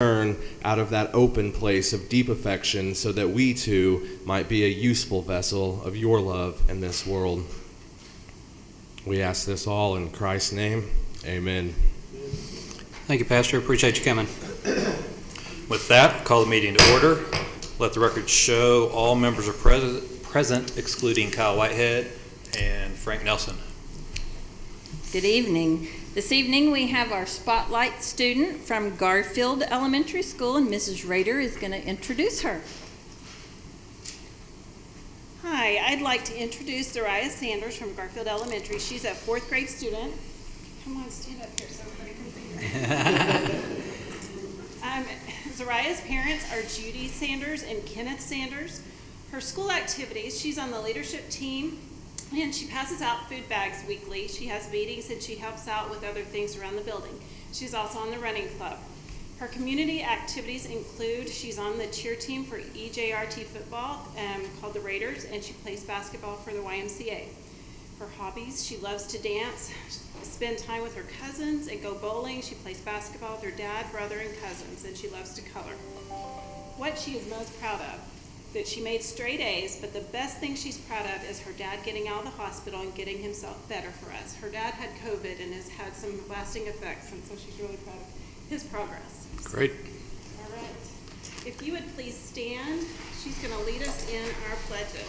turn out of that open place of deep affection so that we too might be a useful vessel of your love in this world. We ask this all in Christ's name. Amen. Thank you, Pastor. Appreciate you coming. With that, call the meeting to order. Let the record show all members are present, excluding Kyle Whitehead and Frank Nelson. Good evening. This evening we have our spotlight student from Garfield Elementary School, and Mrs. Rader is going to introduce her. Hi, I'd like to introduce Zariah Sanders from Garfield Elementary. She's a 4th grade student. Come on, stand up here so everybody can see. Zariah's parents are Judy Sanders and Kenneth Sanders. Her school activities, she's on the leadership team, and she passes out food bags weekly. She has meetings and she helps out with other things around the building. She's also on the running club. Her community activities include she's on the cheer team for EJRT football called the Raiders, and she plays basketball for the YMCA. Her hobbies, she loves to dance, spend time with her cousins, and go bowling. She plays basketball with her dad, brother, and cousins, and she loves to color. What she is most proud of, that she made straight A's, but the best thing she's proud of is her dad getting out of the hospital and getting himself better for us. Her dad had COVID and has had some lasting effects, and so she's really proud of his progress. Great. All right. If you would please stand, she's going to lead us in our pledges.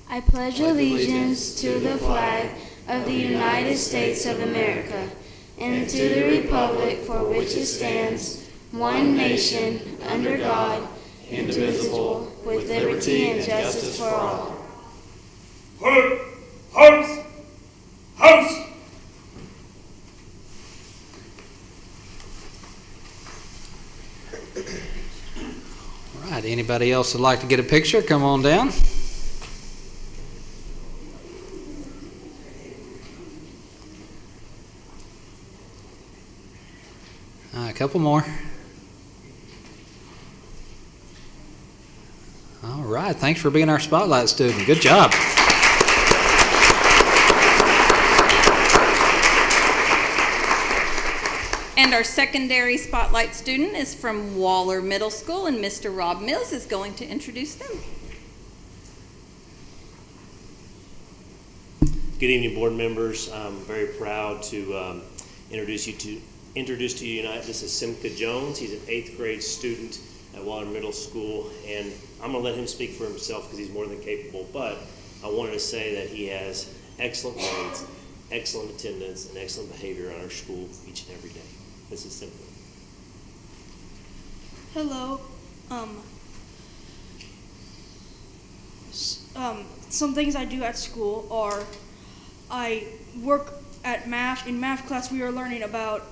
I pledge allegiance to the flag of the United States of America and to the republic for which it stands, one nation, under God, indivisible, with liberty and justice for all. House! All right, anybody else would like to get a picture, come on down. A couple more. All right, thanks for being our spotlight student. Good job. And our secondary spotlight student is from Waller Middle School, and Mr. Rob Mills is going to introduce them. Good evening, board members. I'm very proud to introduce to you tonight. This is Simca Jones. He's an 8th grade student at Waller Middle School, and I'm going to let him speak for himself because he's more than capable, but I wanted to say that he has excellent grades, excellent attendance, and excellent behavior on our school each and every day. This is Simca. Hello. Some things I do at school are I work at math. In math class, we are learning about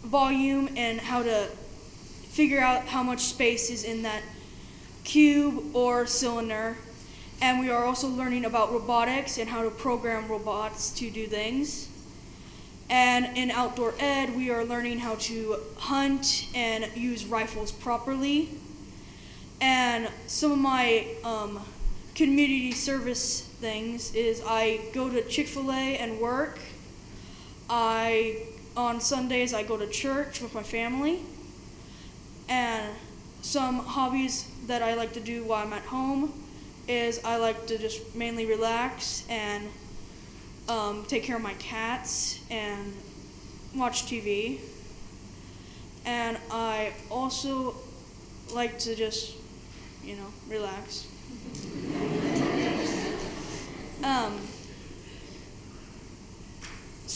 volume and how to figure out how much space is in that cube or cylinder. And we are also learning about robotics and how to program robots to do things. And in outdoor ed, we are learning how to hunt and use rifles properly. And some of my community service things is I go to Chick-fil-A and work. On Sundays, I go to church with my family. And some hobbies that I like to do while I'm at home is I like to just mainly relax and take care of my cats and watch TV. And I also like to just, relax.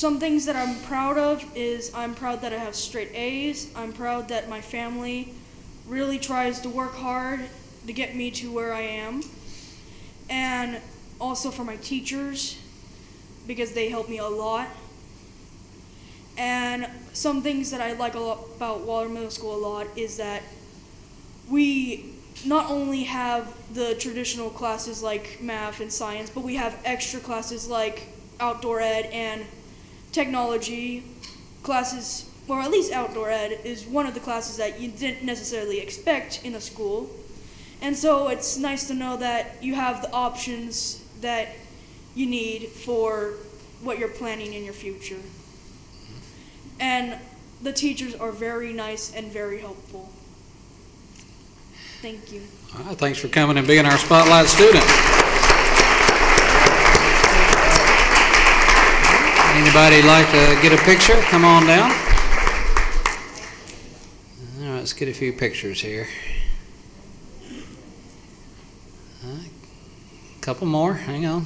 some things that I'm proud of is I'm proud that I have straight A's. I'm proud that my family really tries to work hard to get me to where I am. And also for my teachers, because they help me a lot. And some things that I like a lot about Waller Middle School a lot is that we not only have the traditional classes like math and science, but we have extra classes like outdoor ed and technology classes, or at least outdoor ed is one of the classes that you didn't necessarily expect in a school. And so it's nice to know that you have the options that you need for what you're planning in your future. And the teachers are very nice and very helpful. Thank you. All right, thanks for coming and being our spotlight student. Anybody like to get a picture? Come on down. All right, let's get a few pictures here. All right, couple more. Hang on.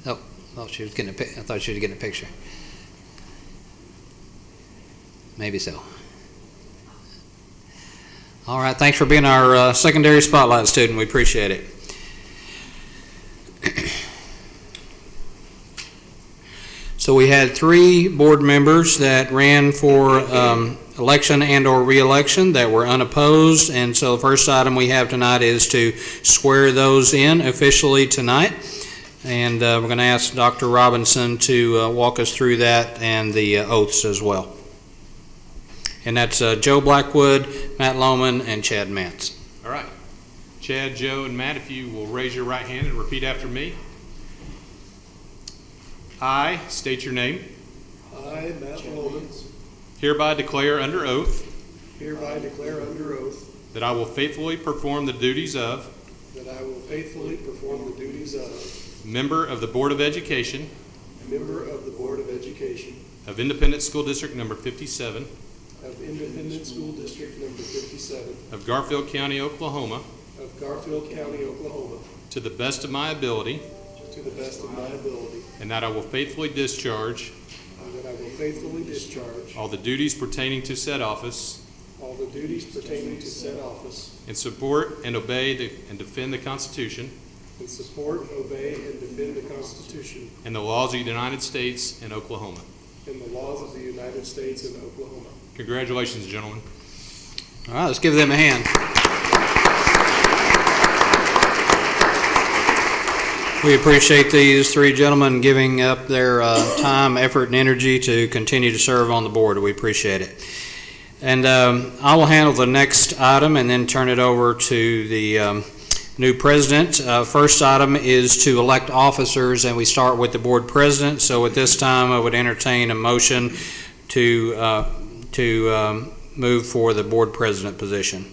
Oh, I thought she was getting a picture. Maybe so. All right, thanks for being our secondary spotlight student. We appreciate it. So we had 3 board members that ran for election and or re-election that were unopposed, and so the first item we have tonight is to swear those in officially tonight. And we're going to ask Dr. Robinson to walk us through that and the oaths as well. And that's Joe Blackwood, Matt Lohman, and Chad Mantz. All right. Chad, Joe, and Matt, if you will raise your right hand and repeat after me. I state your name. I, Matt Lohman, Hereby declare under oath hereby declare under oath that I will faithfully perform the duties of that I will faithfully perform the duties of member of the Board of Education member of the Board of Education of Independent School District Number 57 of Independent School District Number 57 of Garfield County, Oklahoma, of Garfield County, Oklahoma, to the best of my ability, to the best of my ability, and that I will faithfully discharge and that I will faithfully discharge all the duties pertaining to said office all the duties pertaining to said office and support and obey and defend the Constitution and support, obey, and defend the Constitution and the laws of the United States and Oklahoma. and the laws of the United States and Oklahoma. Congratulations, gentlemen. All right, let's give them a hand. We appreciate these 3 gentlemen giving up their time, effort, and energy to continue to serve on the board. We appreciate it. And I will handle the next item and then turn it over to the new president. First item is to elect officers, and we start with the board president. So at this time, I would entertain a motion to move for the board president position.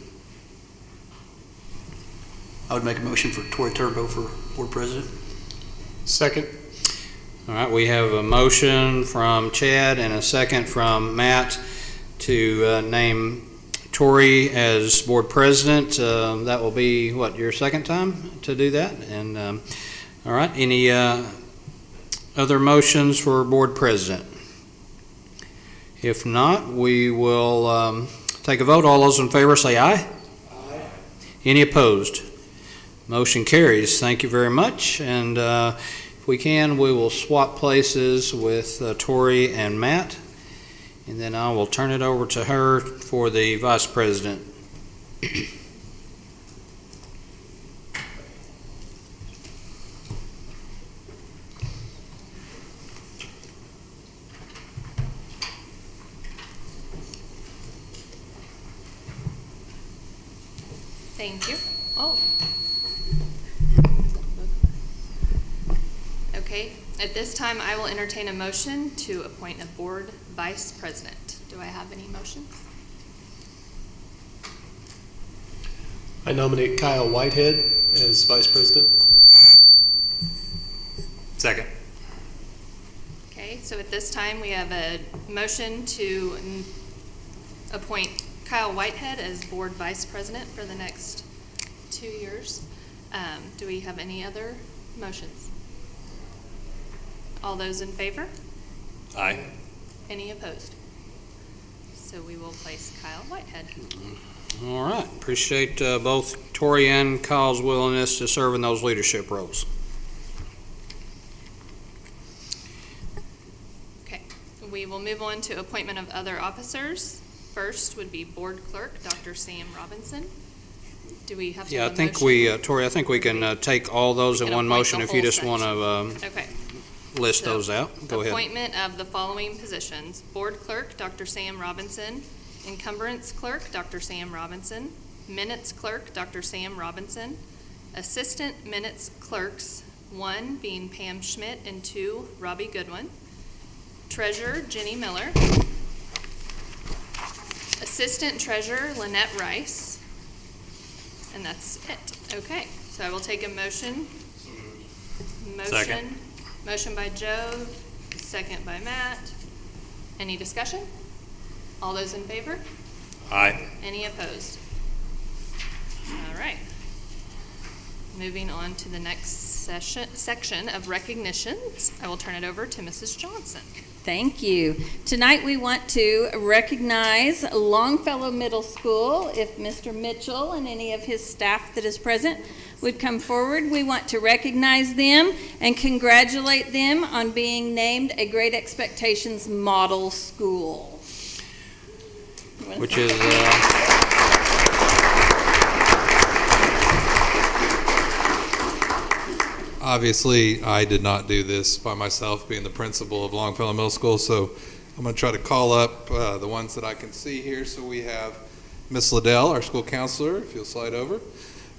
I would make a motion for Tori Turbo for board president. Second. All right, we have a motion from Chad and a second from Matt to name Tori as board president. That will be, what, your second time to do that? And all right, any other motions for board president? If not, we will take a vote. All those in favor say aye. Aye. Any opposed? Motion carries. Thank you very much. And if we can, we will swap places with Tori and Matt. And then I will turn it over to her for the vice president. Thank you. Oh. Okay, at this time, I will entertain a motion to appoint a board vice president. Do I have any motions? I nominate Kyle Whitehead as vice president. Second. Okay, so at this time, we have a motion to appoint Kyle Whitehead as board vice president for the next 2 years. Do we have any other motions? All those in favor? Aye. Any opposed? So we will place Kyle Whitehead. All right. Appreciate both Tori and Kyle's willingness to serve in those leadership roles. Okay, we will move on to appointment of other officers. First would be Board Clerk, Dr. Sam Robinson. Do we have to Yeah, I have a think motion? we, Tori, I think we can take all those We in can one appoint motion the if you whole just want to Okay. list So, those out. Go ahead. Appointment of the following positions: Board Clerk, Dr. Sam Robinson; Encumbrance Clerk, Dr. Sam Robinson; Minutes Clerk, Dr. Sam Robinson; Assistant Minutes Clerks, 1 being Pam Schmidt and 2 Robbie Goodwin; Treasurer Jenny Miller; Assistant Treasurer Lynette Rice, and that's it. Okay, so I will take a motion. Second. Motion by Joe, second by Matt. Any discussion? All those in favor? Aye. Any opposed? All right. Moving on to the next section of recognitions, I will turn it over to Mrs. Johnson. Thank you. Tonight we want to recognize Longfellow Middle School. If Mr. Mitchell and any of his staff that is present would come forward, we want to recognize them and congratulate them on being named a Great Expectations Model School. Which is, obviously, I did not do this by myself, being the principal of Longfellow Middle School, so I'm going to try to call up the ones that I can see here. So we have Miss Liddell, our school counselor, if you'll slide over.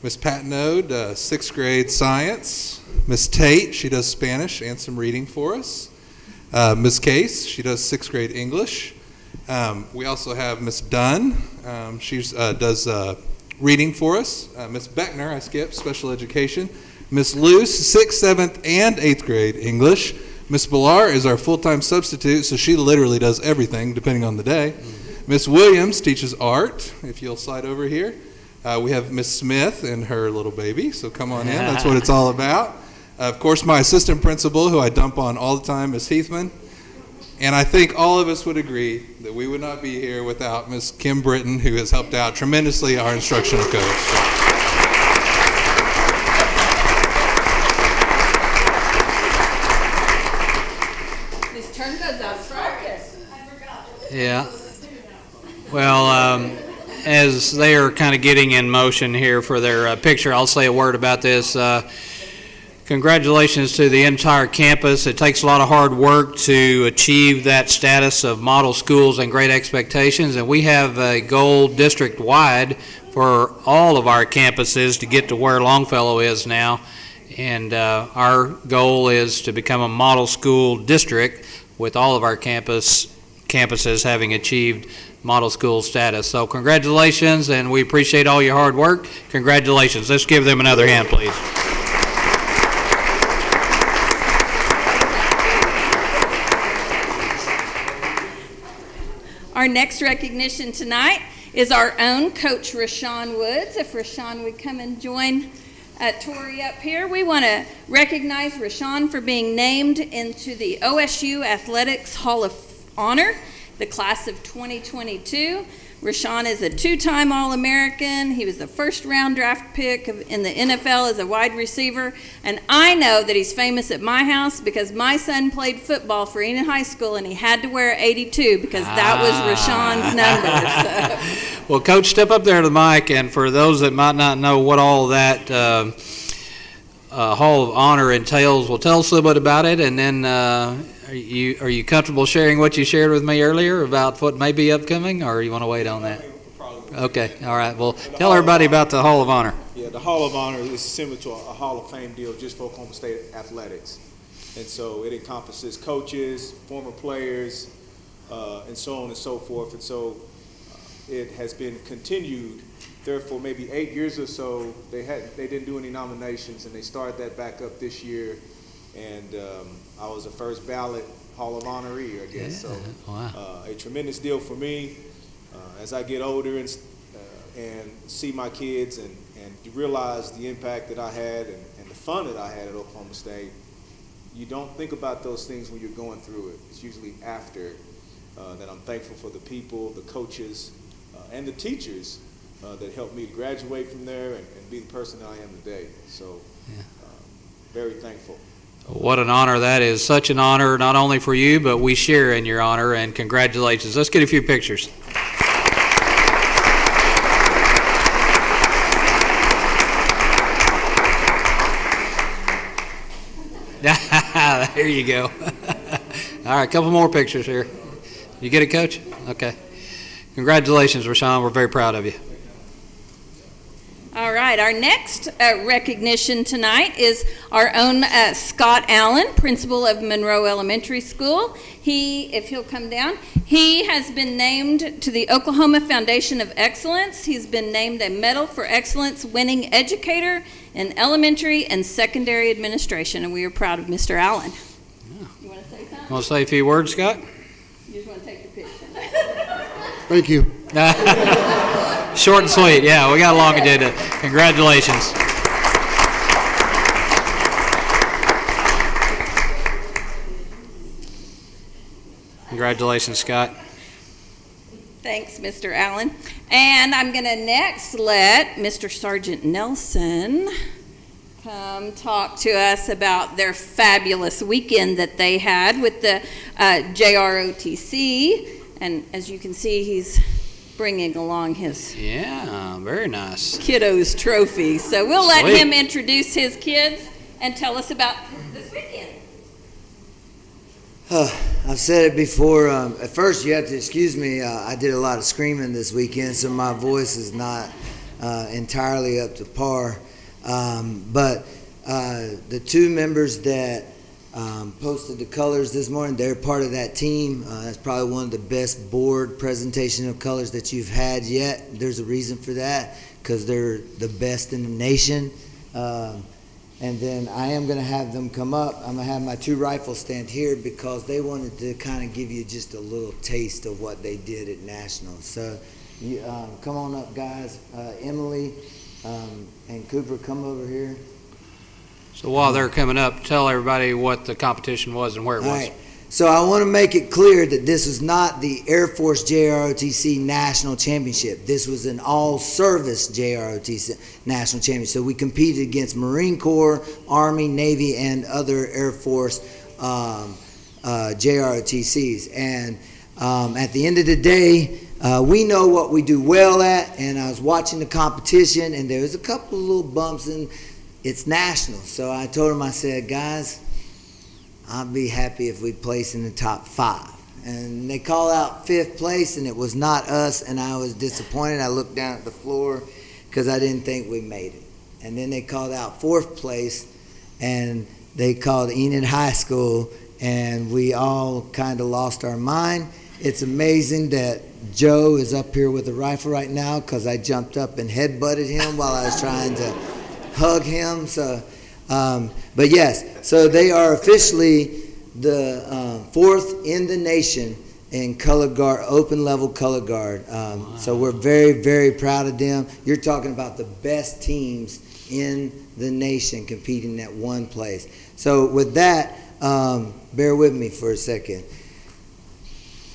Miss Patnode, 6th grade science. Miss Tate, she does Spanish and some reading for us. Miss Case, she does 6th grade English. We also have Miss Dunn, she does reading for us. Miss Beckner, I skipped, special education. Miss Luce, 6th, 7th, and 8th grade English. Miss Billar is our full-time substitute, so she literally does everything depending on the day. Miss Williams teaches art, if you'll slide over here. We have Miss Smith and her little baby, so come on in, that's what it's all about. Of course, my assistant principal, who I dump on all the time, Miss Heathman. And I think all of us would agree that we would not be here without Miss Kim Britton, who has helped out tremendously, our instructional coach. yeah. Well, as they are kind of getting in motion here for their picture, I'll say a word about this. Congratulations to the entire campus. It takes a lot of hard work to achieve that status of model schools and great expectations, and we have a goal district-wide for all of our campuses to get to where Longfellow is now, and our goal is to become a model school district with all of our campuses having achieved model school status. So congratulations, and we appreciate all your hard work. Congratulations. Let's give them another hand, please. Our next recognition tonight is our own coach, Rashaan Woods. If Rashaan would come and join Tori up here. We want to recognize Rashaan for being named into the OSU Athletics Hall of Honor, the class of 2022. Rashaan is a 2-time All-American. He was the first-round draft pick in the NFL as a wide receiver. And I know that he's famous at my house because my son played football for Enid High School, and he had to wear 82 because that was Rashaan's number. So. Well, Coach, step up there to the mic, and for those that might not know what all that Hall of Honor entails, well, tell us a little bit about it, and then are you comfortable sharing what you shared with me earlier about what may be upcoming, or you want to wait on that? Okay, all right. Well, tell everybody about the Hall of Honor. Yeah, the Hall of Honor is similar to a Hall of Fame deal just for Oklahoma State athletics. And so it encompasses coaches, former players, and so on and so forth. And so it has been continued. Therefore, maybe 8 years or so, they didn't do any nominations, and they started that back up this year. And I was a first ballot Hall of Honoree, I guess. Yeah. So Wow. a tremendous deal for me as I get older and see my kids and realize the impact that I had and the fun that I had at Oklahoma State. you don't think about those things when you're going through it. It's usually after that I'm thankful for the people, the coaches, and the teachers that helped me to graduate from there and be the person that I am today. So very thankful. What an honor that is. Such an honor, not only for you, but we share in your honor, and congratulations. Let's get a few pictures. There you go. All right, a couple more pictures here. You get it, Coach? Okay. Congratulations, Rashaan. We're very proud of you. All right, our next recognition tonight is our own Scott Allen, principal of Monroe Elementary School. If he'll come down, he has been named to the Oklahoma Foundation of Excellence. He's been named a Medal for Excellence winning educator in elementary and secondary administration, and we are proud of Mr. Allen. Yeah. You want to say something? Want to say a few words, Scott? You just want to take the picture. Thank you. Short and sweet. Yeah, we got a long agenda. Congratulations. Congratulations, Scott. Thanks, Mr. Allen. And I'm going to next let Mr. Sergeant Nelson come talk to us about their fabulous weekend that they had with the JROTC. And as you can see, he's bringing along his very nice kiddos trophy. So we'll let him introduce his kids and tell us about this weekend. I've said it before. At first, you have to excuse me. I did a lot of screaming this weekend, so my voice is not entirely up to par. But the two members that posted the colors this morning, they're part of that team. That's probably one of the best board presentation of colors that you've had yet. There's a reason for that, because they're the best in the nation. And then I am going to have them come up. I'm going to have my two rifles stand here because they wanted to kind of give you just a little taste of what they did at Nationals. So you, come on up, guys. Emily and Cooper, come over here. So while they're coming up, tell everybody what the competition was and where it was. All right. So I want to make it clear that this is not the Air Force JROTC National Championship. This was an all-service JROTC National Championship. So we competed against Marine Corps, Army, Navy, and other Air Force JROTCs. And at the end of the day, we know what we do well at, and I was watching the competition, and there was a couple of little bumps, and it's national. So I told them, I said, guys, I'd be happy if we place in the top 5. And they called out 5th place, and it was not us, and I was disappointed. I looked down at the floor because I didn't think we made it. And then they called out 4th place, and they called Enid High School, and we all kind of lost our mind. It's amazing that Joe is up here with a rifle right now because I jumped up and headbutted him while I was trying to hug him. So. But yes, so they are officially the 4th in the nation in color guard, open level color guard. Wow. So we're very, very proud of them. You're talking about the best teams in the nation competing at one place. So with that, bear with me for a second.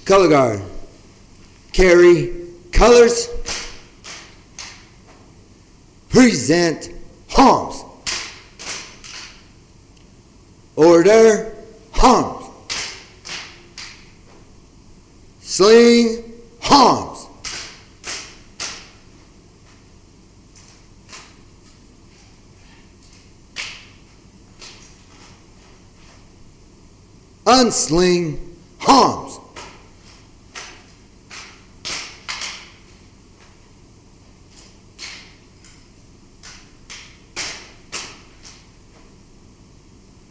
Color guard, carry colors, present arms. Order, arms. Sling, arms. Unsling, arms.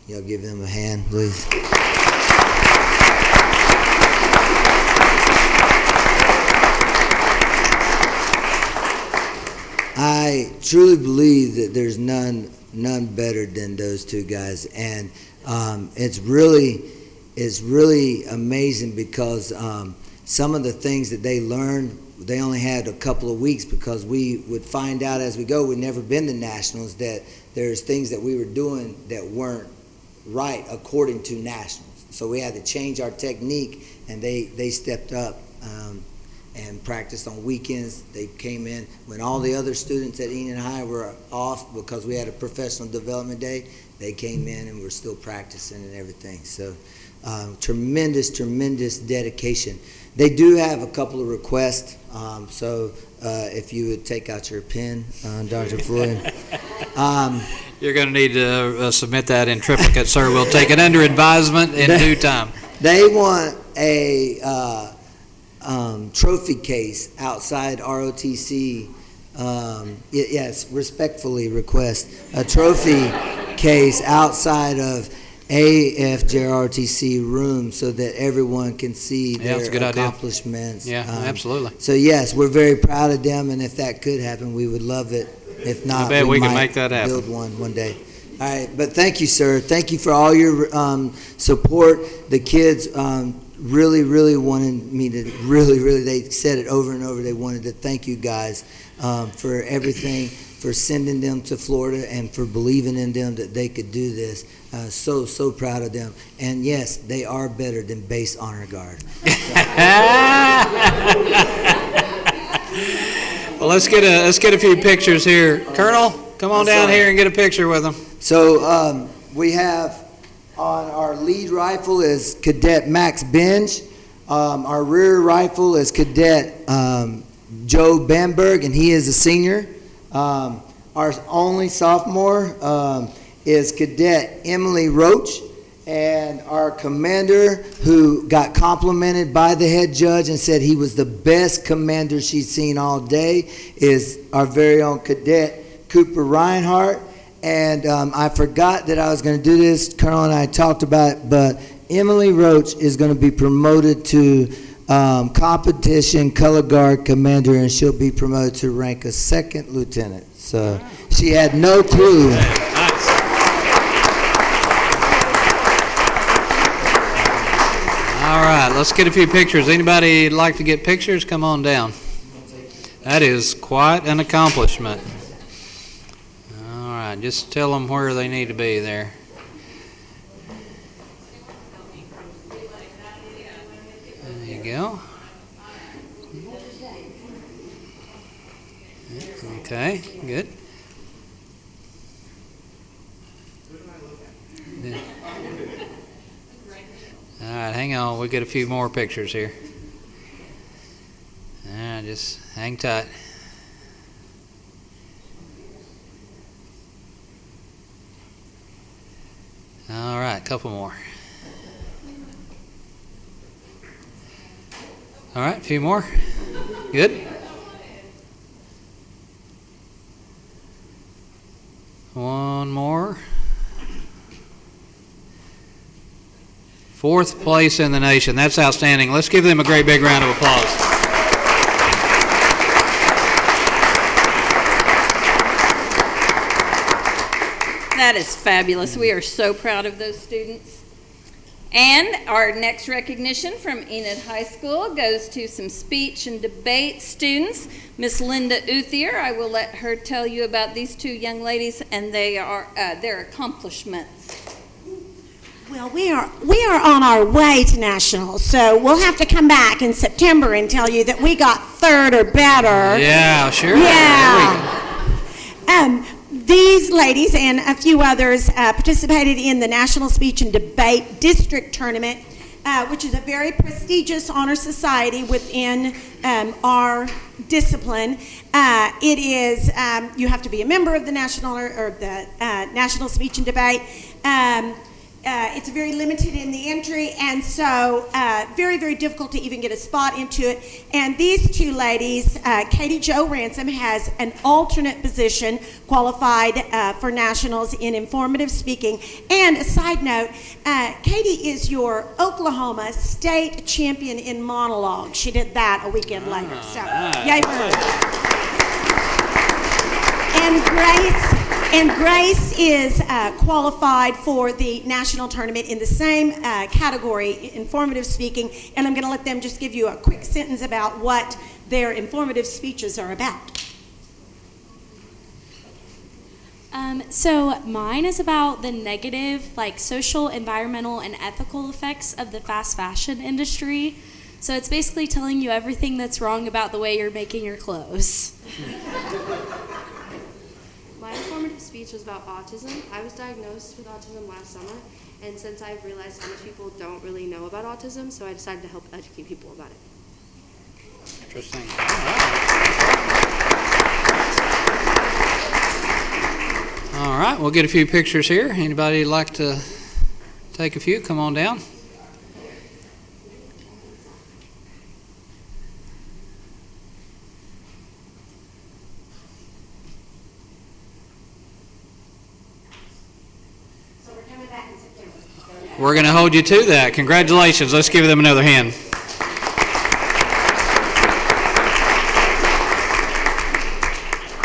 Y'all give them a hand, please. I truly believe that there's none better than those two guys, and it's really amazing because some of the things that they learned, they only had a couple of weeks because we would find out as we go. We'd never been to nationals that there's things that we were doing that weren't write according to nationals. So we had to change our technique, and they stepped up and practiced on weekends. They came in when all the other students at Enid High were off because we had a professional development day. They came in and were still practicing and everything. So tremendous dedication. They do have a couple of requests. So if you would take out your pen, Dr. Floyd. You're going to need to submit that in triplicate, sir. We'll take it under advisement in due time. They want a trophy case outside ROTC. Yes, respectfully request a trophy case outside of AFJROTC room so that everyone can see their accomplishments. Yeah, absolutely. So yes, we're very proud of them, and if that could happen, we would love it. If not, I bet we can might make that happen. build one day. All right, but thank you, sir. Thank you for all your support. The kids really wanted me to they said it over and over. They wanted to thank you guys for everything, for sending them to Florida and for believing in them that they could do this. So proud of them. And yes, they are better than base honor guard. Well, let's get a few pictures here. Colonel, come on down here and get a picture with them. So we have on our lead rifle is Cadet Max Binge. Our rear rifle is Cadet Joe Bamberg, and he is a senior. Our only sophomore is Cadet Emily Roach, and our commander, who got complimented by the head judge and said he was the best commander she's seen all day, is our very own Cadet Cooper Reinhardt. And I forgot that I was going to do this. Colonel and I talked about it, but Emily Roach is going to be promoted to competition color guard commander, and she'll be promoted to rank a second lieutenant. So she had no clue. Nice. All right, let's get a few pictures. Anybody like to get pictures? Come on down. That is quite an accomplishment. All right, just tell them where they need to be there. There you go. Okay, good. All right, hang on. We'll get a few more pictures here. All right, just hang tight. All right, a couple more. All right, a few more. Good. One more. Fourth place in the nation. That's outstanding. Let's give them a great big round of applause. That is fabulous. We are so proud of those students. And our next recognition from Enid High School goes to some speech and debate students. Miss Linda Uthier, I will let her tell you about these two young ladies and their accomplishments. Well, we are on our way to nationals, so we'll have to come back in September and tell you that we got third or better. Yeah, sure. Yeah. These ladies and a few others participated in the National Speech and Debate District Tournament, which is a very prestigious honor society within our discipline. It is you have to be a member of the National Speech and Debate. It's very limited in the entry, and so very, very difficult to even get a spot into it. And these two ladies, Katie Jo Ransom has an alternate position qualified for nationals in informative speaking. And a side note, Katie is your Oklahoma state champion in monologue. She did that a weekend later. So, yay for her. And Grace is qualified for the national tournament in the same category, informative speaking, and I'm going to let them just give you a quick sentence about what their informative speeches are about. So mine is about the negative, like social, environmental, and ethical effects of the fast fashion industry. So it's basically telling you everything that's wrong about the way you're making your clothes. My informative speech was about autism. I was diagnosed with autism last summer, and since I've realized how much people don't really know about autism, so I decided to help educate people about it. Interesting. All right, we'll get a few pictures here. Anybody like to take a few? Come on down. We're going to hold you to that. Congratulations. Let's give them another hand.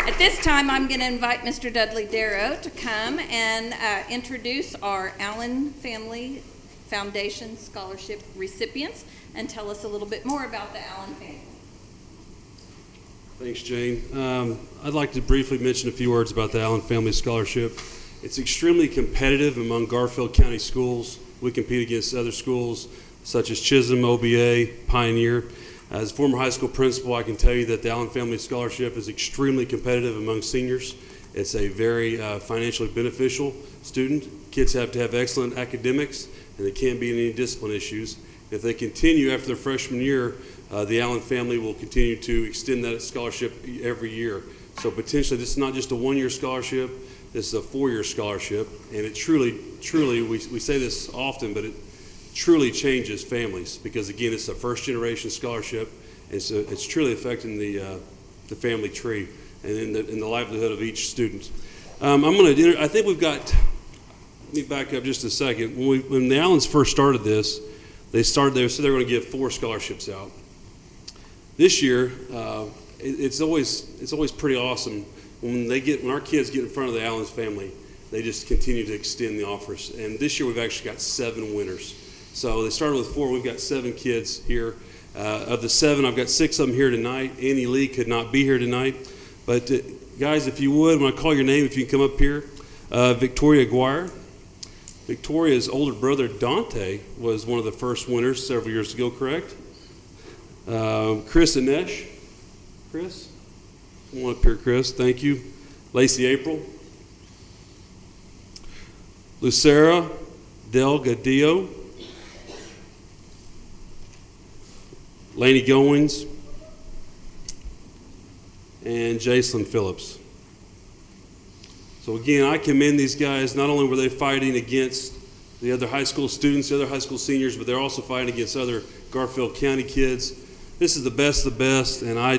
At this time, I'm going to invite Mr. Dudley Darrow to come and introduce our Allen Family Foundation Scholarship recipients and tell us a little bit more about the Allen family. Thanks, Jane. I'd like to briefly mention a few words about the Allen Family Scholarship. It's extremely competitive among Garfield County schools. We compete against other schools such as Chisholm, OBA, Pioneer. As a former high school principal, I can tell you that the Allen Family Scholarship is extremely competitive among seniors. It's a very financially beneficial student. Kids have to have excellent academics, and they can't be in any discipline issues. If they continue after their freshman year, the Allen family will continue to extend that scholarship every year. So potentially, this is not just a one-year scholarship. This is a 4-year scholarship, and it truly, we say this often, but it truly changes families because, again, it's a first-generation scholarship, and so it's truly affecting the family tree and in the livelihood of each student. I think we've got, let me back up just a second. When the Allens first started this, they said they were going to give 4 scholarships out. This year, it's always pretty awesome. When our kids get in front of the Allens family, they just continue to extend the offers. And this year we've actually got 7 winners. So they started with 4. We've got 7 kids here. Of the 7, I've got 6 of them here tonight. Annie Lee could not be here tonight. But guys, if you would, when I call your name, if you can come up here. Victoria Aguirre. Victoria's older brother, Dante, was one of the first winners several years ago, correct? Chris Anesh. Chris? Come on up here, Chris. Thank you. Lacey April. Lucera Delgadillo. Laney Goins. And Jacelyn Phillips. So again, I commend these guys. Not only were they fighting against the other high school students, the other high school seniors, but they're also fighting against other Garfield County kids. This is the best of the best, and I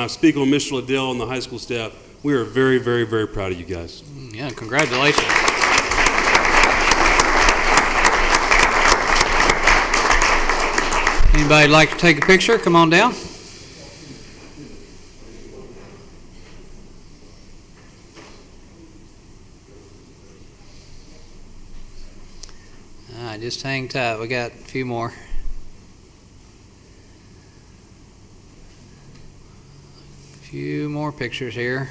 speak on Mr. Liddell and the high school staff. We are very, very, very proud of you guys. Yeah, congratulations. Anybody like to take a picture? Come on down. All right, just hang tight. We got a few more. Few more pictures here.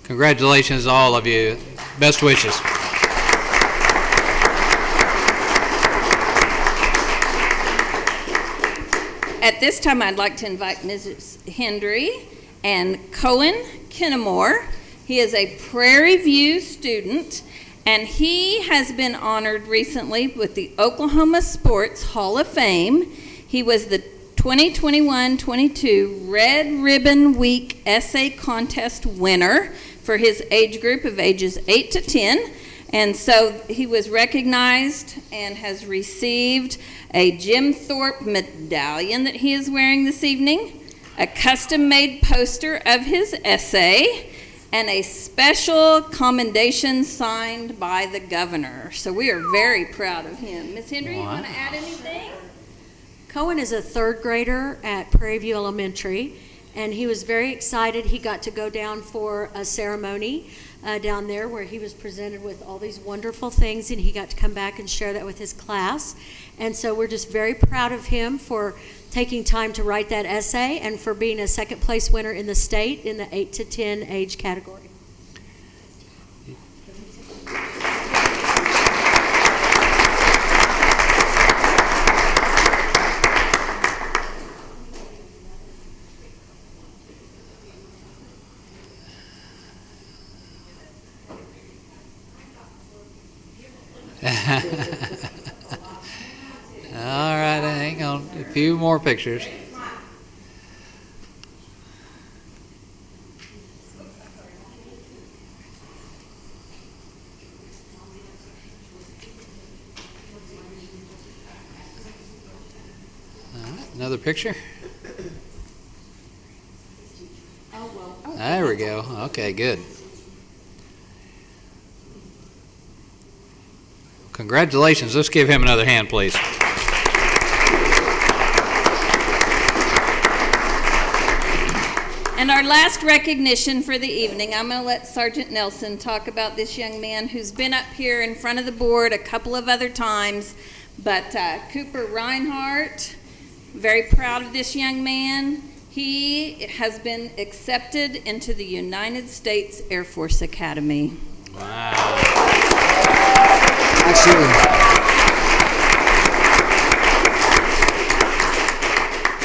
Congratulations to all of you. Best wishes. At this time, I'd like to invite Mrs. Hendry and Cohen Kennemore. He is a Prairie View student, and he has been honored recently with the Oklahoma Sports Hall of Fame. He was the 2021-22 Red Ribbon Week Essay Contest winner for his age group of ages 8 to 10. And so he was recognized and has received a Jim Thorpe medallion that he is wearing this evening, a custom-made poster of his essay, and a special commendation signed by the governor. So we are very proud of him. Ms. Hendry, you want to add anything? Cohen is a 3rd grader at Prairie View Elementary, and he was very excited. He got to go down for a ceremony down there where he was presented with all these wonderful things, and he got to come back and share that with his class. And so we're just very proud of him for taking time to write that essay and for being a second place winner in the state in the 8 to 10 age category. All right, hang on. A few more pictures. All right, another picture. There we go. Okay, good. Congratulations. Let's give him another hand, please. And our last recognition for the evening, I'm going to let Sergeant Nelson talk about this young man who's been up here in front of the board a couple of other times. But Cooper Reinhardt, very proud of this young man. He has been accepted into the United States Air Force Academy. Wow. Actually,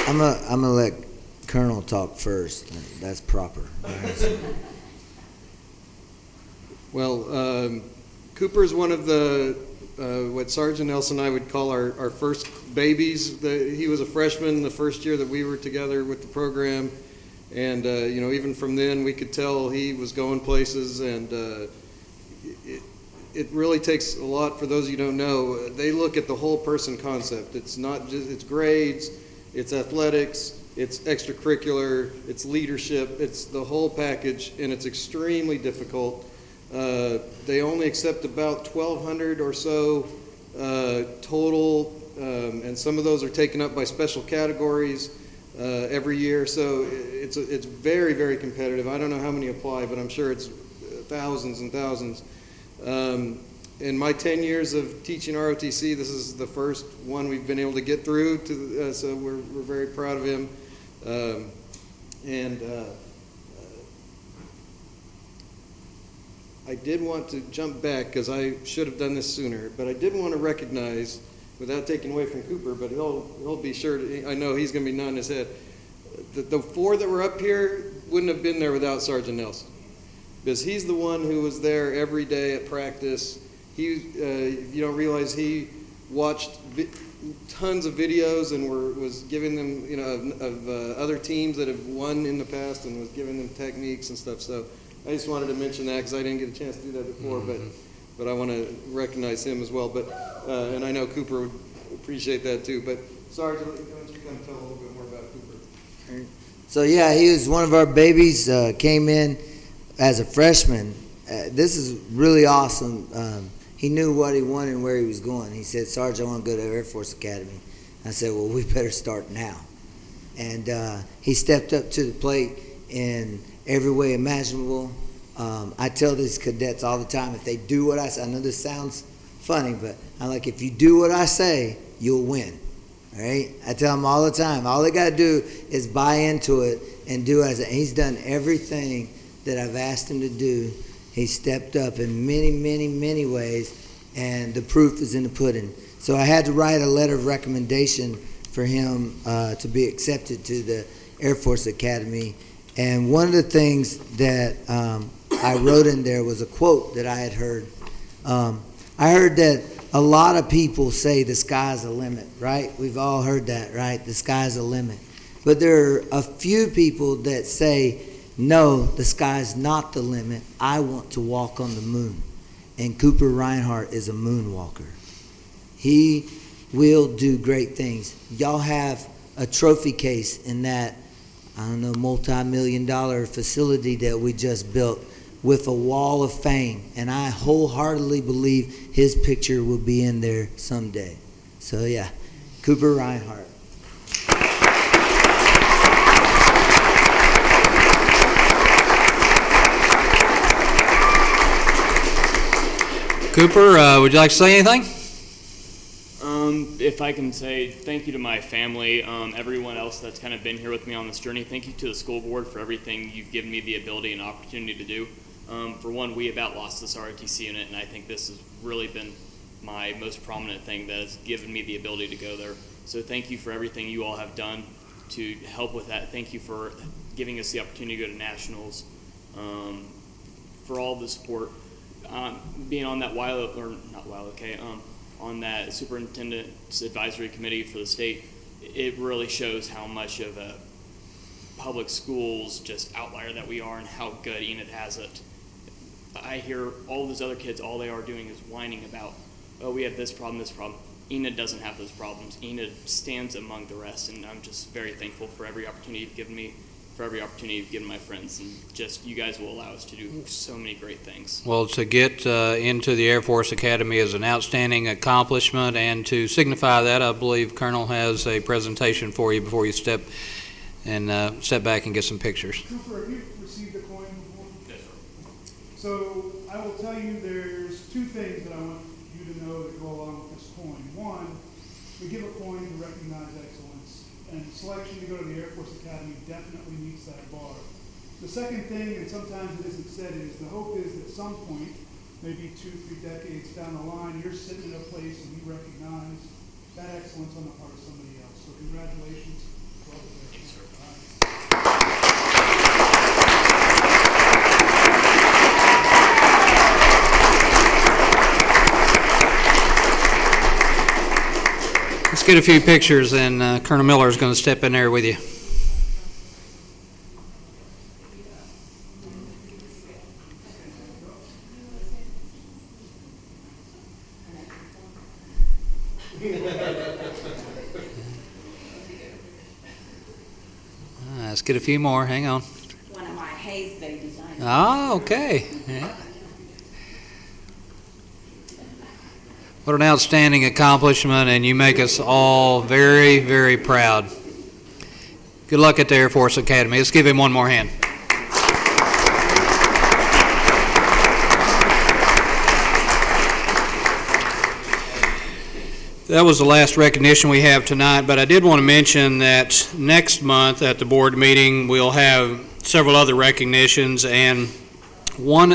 I'm gonna let Colonel talk first. That's proper. Well, Cooper's one of the what Sergeant Nelson and I would call our first babies. He was a freshman the first year that we were together with the program, and even from then we could tell he was going places, and it really takes a lot. For those of you who don't know, they look at the whole person concept. It's not just it's grades, it's athletics, it's extracurricular, it's leadership, it's the whole package, and it's extremely difficult. They only accept about 1,200 or so total, and some of those are taken up by special categories every year. So it's very, very competitive. I don't know how many apply, but I'm sure it's thousands and thousands. In my 10 years of teaching ROTC, this is the first one we've been able to get through. So we're very proud of him. I did want to jump back because I should have done this sooner, but I did want to recognize, without taking away from Cooper, but he'll be sure to, I know he's going to be nodding his head. The four that were up here wouldn't have been there without Sergeant Nelson, because he's the one who was there every day at practice. You don't realize he watched tons of videos and was giving them, of other teams that have won in the past, and was giving them techniques and stuff. So I just wanted to mention that because I didn't get a chance to do that before, but I want to recognize him as well. But and I know Cooper would appreciate that too. But Sergeant, why don't you come tell a little bit more about Cooper? So yeah, he was one of our babies. Came in as a freshman. This is really awesome. He knew what he wanted and where he was going. He said, "Sarge, I want to go to Air Force Academy." I said, "Well, we better start now." And he stepped up to the plate in every way imaginable. I tell these cadets all the time, if they do what I say, I know this sounds funny, but I'm like, if you do what I say, you'll win. All right? I tell them all the time, all they got to do is buy into it and do as he's done everything that I've asked him to do. He stepped up in many, many, many ways, and the proof is in the pudding. So I had to write a letter of recommendation for him to be accepted to the Air Force Academy. And one of the things that I wrote in there was a quote that I had heard. I heard that a lot of people say the sky's the limit, right? We've all heard that, right? The sky's the limit. But there are a few people that say, no, the sky's not the limit. I want to walk on the moon. And Cooper Reinhardt is a moonwalker. He will do great things. Y'all have a trophy case in that, I don't know, multi-million-dollar facility that we just built with a wall of fame. And I wholeheartedly believe his picture will be in there someday. So yeah, Cooper Reinhardt. Cooper, would you like to say anything? If I can say thank you to my family, everyone else that's kind of been here with me on this journey. Thank you to the school board for everything you've given me the ability and opportunity to do. For one, we about lost this ROTC unit, and I think this has really been my most prominent thing that has given me the ability to go there. So thank you for everything you all have done to help with that. Thank you for giving us the opportunity to go to nationals, for all the support. Being on that on that superintendent's advisory committee for the state, it really shows how much of a public schools just outlier that we are and how good Enid has it. I hear all those other kids, all they are doing is whining about, oh, we have this problem, this problem. Enid doesn't have those problems. Enid stands among the rest, and I'm just very thankful for every opportunity you've given me, for every opportunity you've given my friends, and just you guys will allow us to do so many great things. Well, to get into the Air Force Academy is an outstanding accomplishment, and to signify that, I believe Colonel has a presentation for you before you step back and get some pictures. Cooper, have you received a coin before? Yes, sir. So I will tell you there's two things that I want you to know that go along with this coin. One, we give a coin to recognize excellence, and selection to go to the Air Force Academy definitely meets that bar. The second thing, and sometimes it isn't said, is the hope is that at some point, maybe 2-3 decades down the line, you're sitting in a place and you recognize that excellence on the part of somebody else. So congratulations. Well deserved. Let's get a few pictures, and Colonel Miller is going to step in there with you. Let's get a few more. Hang on. One of my Hayes babies. Oh, okay. Yeah. What an outstanding accomplishment, and you make us all very, very proud. Good luck at the Air Force Academy. Let's give him one more hand. That was the last recognition we have tonight, but I did want to mention that next month at the board meeting, we'll have several other recognitions, and one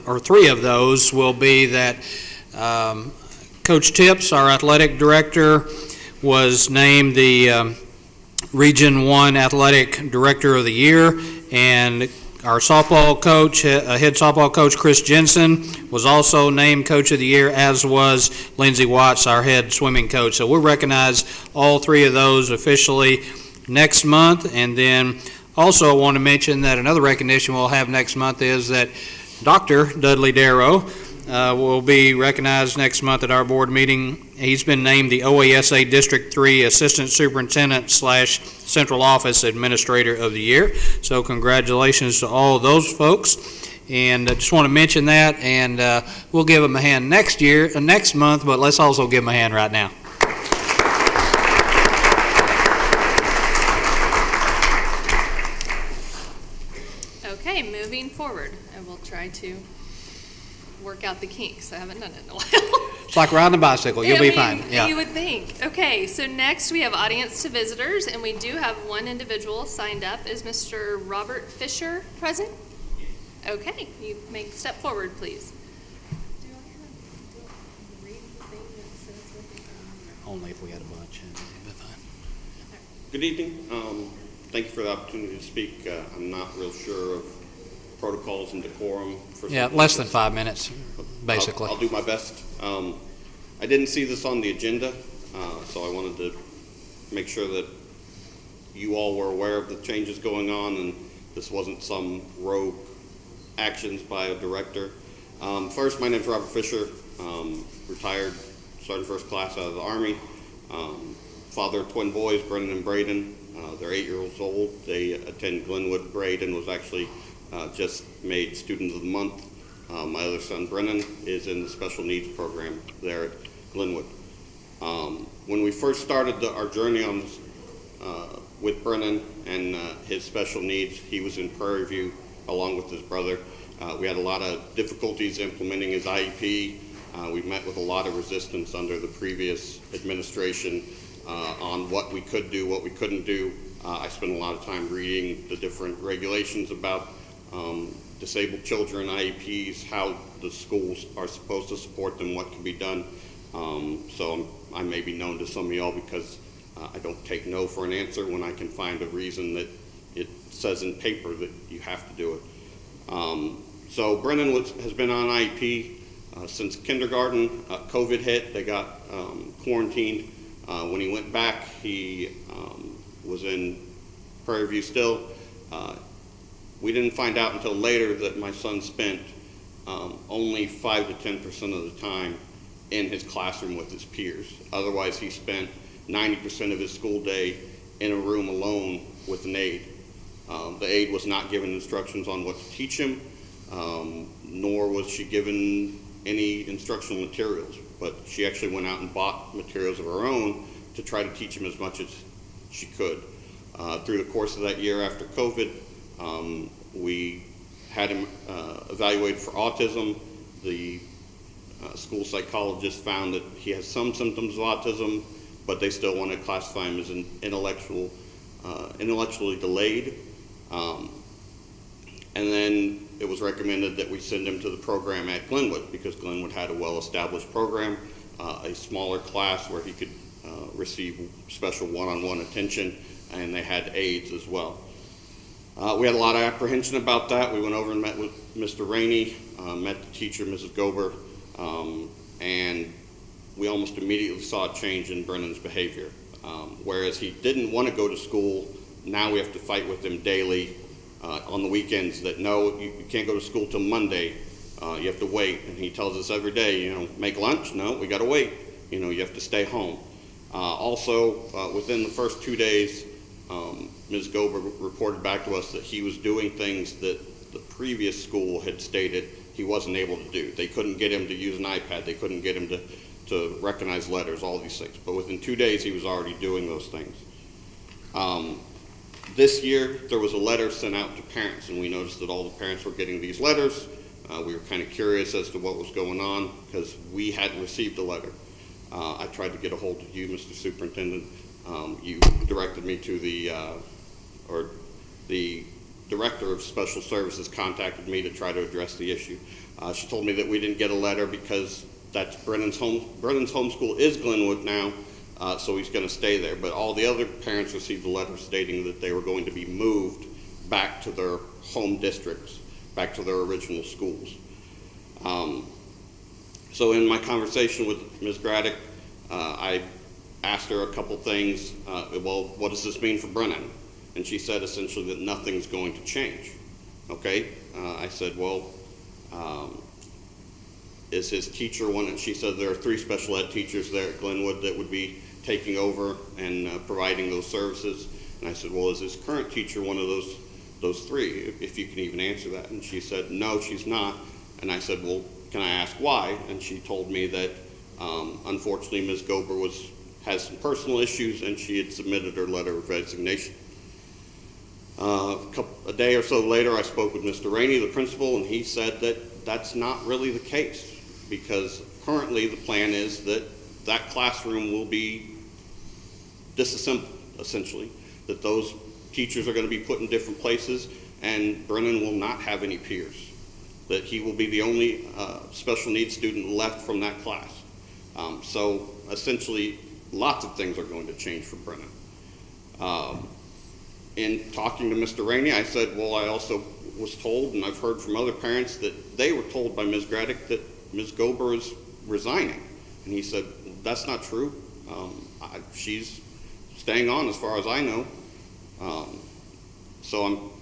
or three of those will be that Coach Tips, our athletic director, was named the Region 1 Athletic Director of the Year, and our softball coach, head softball coach Chris Jensen, was also named Coach of the Year, as was Lindsey Watts, our head swimming coach. So we'll recognize all three of those officially next month. And then also I want to mention that another recognition we'll have next month is that Dr. Dudley Darrow will be recognized next month at our board meeting. He's been named the OASA District 3 Assistant Superintendent / Central Office Administrator of the Year. So congratulations to all those folks. And I just want to mention that, and we'll give them a hand next month, but let's also give them a hand right now. Okay, moving forward, and we'll try to work out the kinks. I haven't done it in a while. It's like riding a bicycle. You'll be fine. Yeah. You would think. Okay, so next we have audience to visitors, and we do have one individual signed up. Is Mr. Robert Fisher present? Okay, you may step forward, please. Only if we had a bunch. Good evening. Thank you for the opportunity to speak. I'm not real sure of protocols and decorum. Yeah, less than 5 minutes, basically. I'll do my best. I didn't see this on the agenda, so I wanted to make sure that you all were aware of the changes going on and this wasn't some rogue actions by a director. First, my name is Robert Fisher, retired Sergeant First Class out of the Army, father of twin boys, Brennan and Braden. They're 8 years old. They attend Glenwood. Braden was actually just made Student of the Month. My other son, Brennan, is in the special needs program there at Glenwood. When we first started our journey on with Brennan and his special needs, he was in Prairie View along with his brother. We had a lot of difficulties implementing his IEP. We met with a lot of resistance under the previous administration on what we could do, what we couldn't do. I spent a lot of time reading the different regulations about disabled children, IEPs, how the schools are supposed to support them, what can be done. So I may be known to some of y'all because I don't take no for an answer when I can find a reason that it says in paper that you have to do it. So Brennan has been on IEP since kindergarten. COVID hit, they got quarantined. When he went back, he was in Prairie View still. We didn't find out until later that my son spent only 5 to 10% of the time in his classroom with his peers. Otherwise, he spent 90% of his school day in a room alone with an aide. The aide was not given instructions on what to teach him, nor was she given any instructional materials, but she actually went out and bought materials of her own to try to teach him as much as she could. Through the course of that year after COVID, we had him evaluated for autism. The school psychologist found that he has some symptoms of autism, but they still want to classify him as an intellectually delayed. And then it was recommended that we send him to the program at Glenwood because Glenwood had a well-established program, a smaller class where he could receive special one-on-one attention, and they had aides as well. We had a lot of apprehension about that. We went over and met with Mr. Rainey, met the teacher, Mrs. Gober, and we almost immediately saw a change in Brennan's behavior. Whereas he didn't want to go to school, now we have to fight with him daily on the weekends that no, you can't go to school till Monday. You have to wait. And he tells us every day, make lunch? No, we got to wait. You have to stay home. Also, within the first 2 days, Ms. Gober reported back to us that he was doing things that the previous school had stated he wasn't able to do. They couldn't get him to use an iPad. They couldn't get him to recognize letters, all these things. But within 2 days, he was already doing those things. This year, there was a letter sent out to parents, and we noticed that all the parents were getting these letters. We were kind of curious as to what was going on because we hadn't received a letter. I tried to get a hold of you, Mr. Superintendent. You directed me to the Director of Special Services contacted me to try to address the issue. She told me that we didn't get a letter because that's Brennan's home school is Glenwood now, so he's going to stay there. But all the other parents received a letter stating that they were going to be moved back to their home districts, back to their original schools. So in my conversation with Ms. Graddick, I asked her a couple things. Well, what does this mean for Brennan? And she said essentially that nothing's going to change. Okay? I said, well, is his teacher one? And she said there are 3 special ed teachers there at Glenwood that would be taking over and providing those services. And I said, well, is his current teacher one of those 3, if you can even answer that? And she said, no, she's not. And I said, well, can I ask why? And she told me that unfortunately Ms. Gober has some personal issues and she had submitted her letter of resignation. A day or so later, I spoke with Mr. Rainey, the principal, and he said that that's not really the case because currently the plan is that that classroom will be disassembled, essentially, that those teachers are going to be put in different places and Brennan will not have any peers, that he will be the only special needs student left from that class. So essentially, lots of things are going to change for Brennan. In talking to Mr. Rainey, I said, well, I also was told, and I've heard from other parents, that they were told by Ms. Graddick that Ms. Gober is resigning. And he said, that's not true. She's staying on as far as I know. So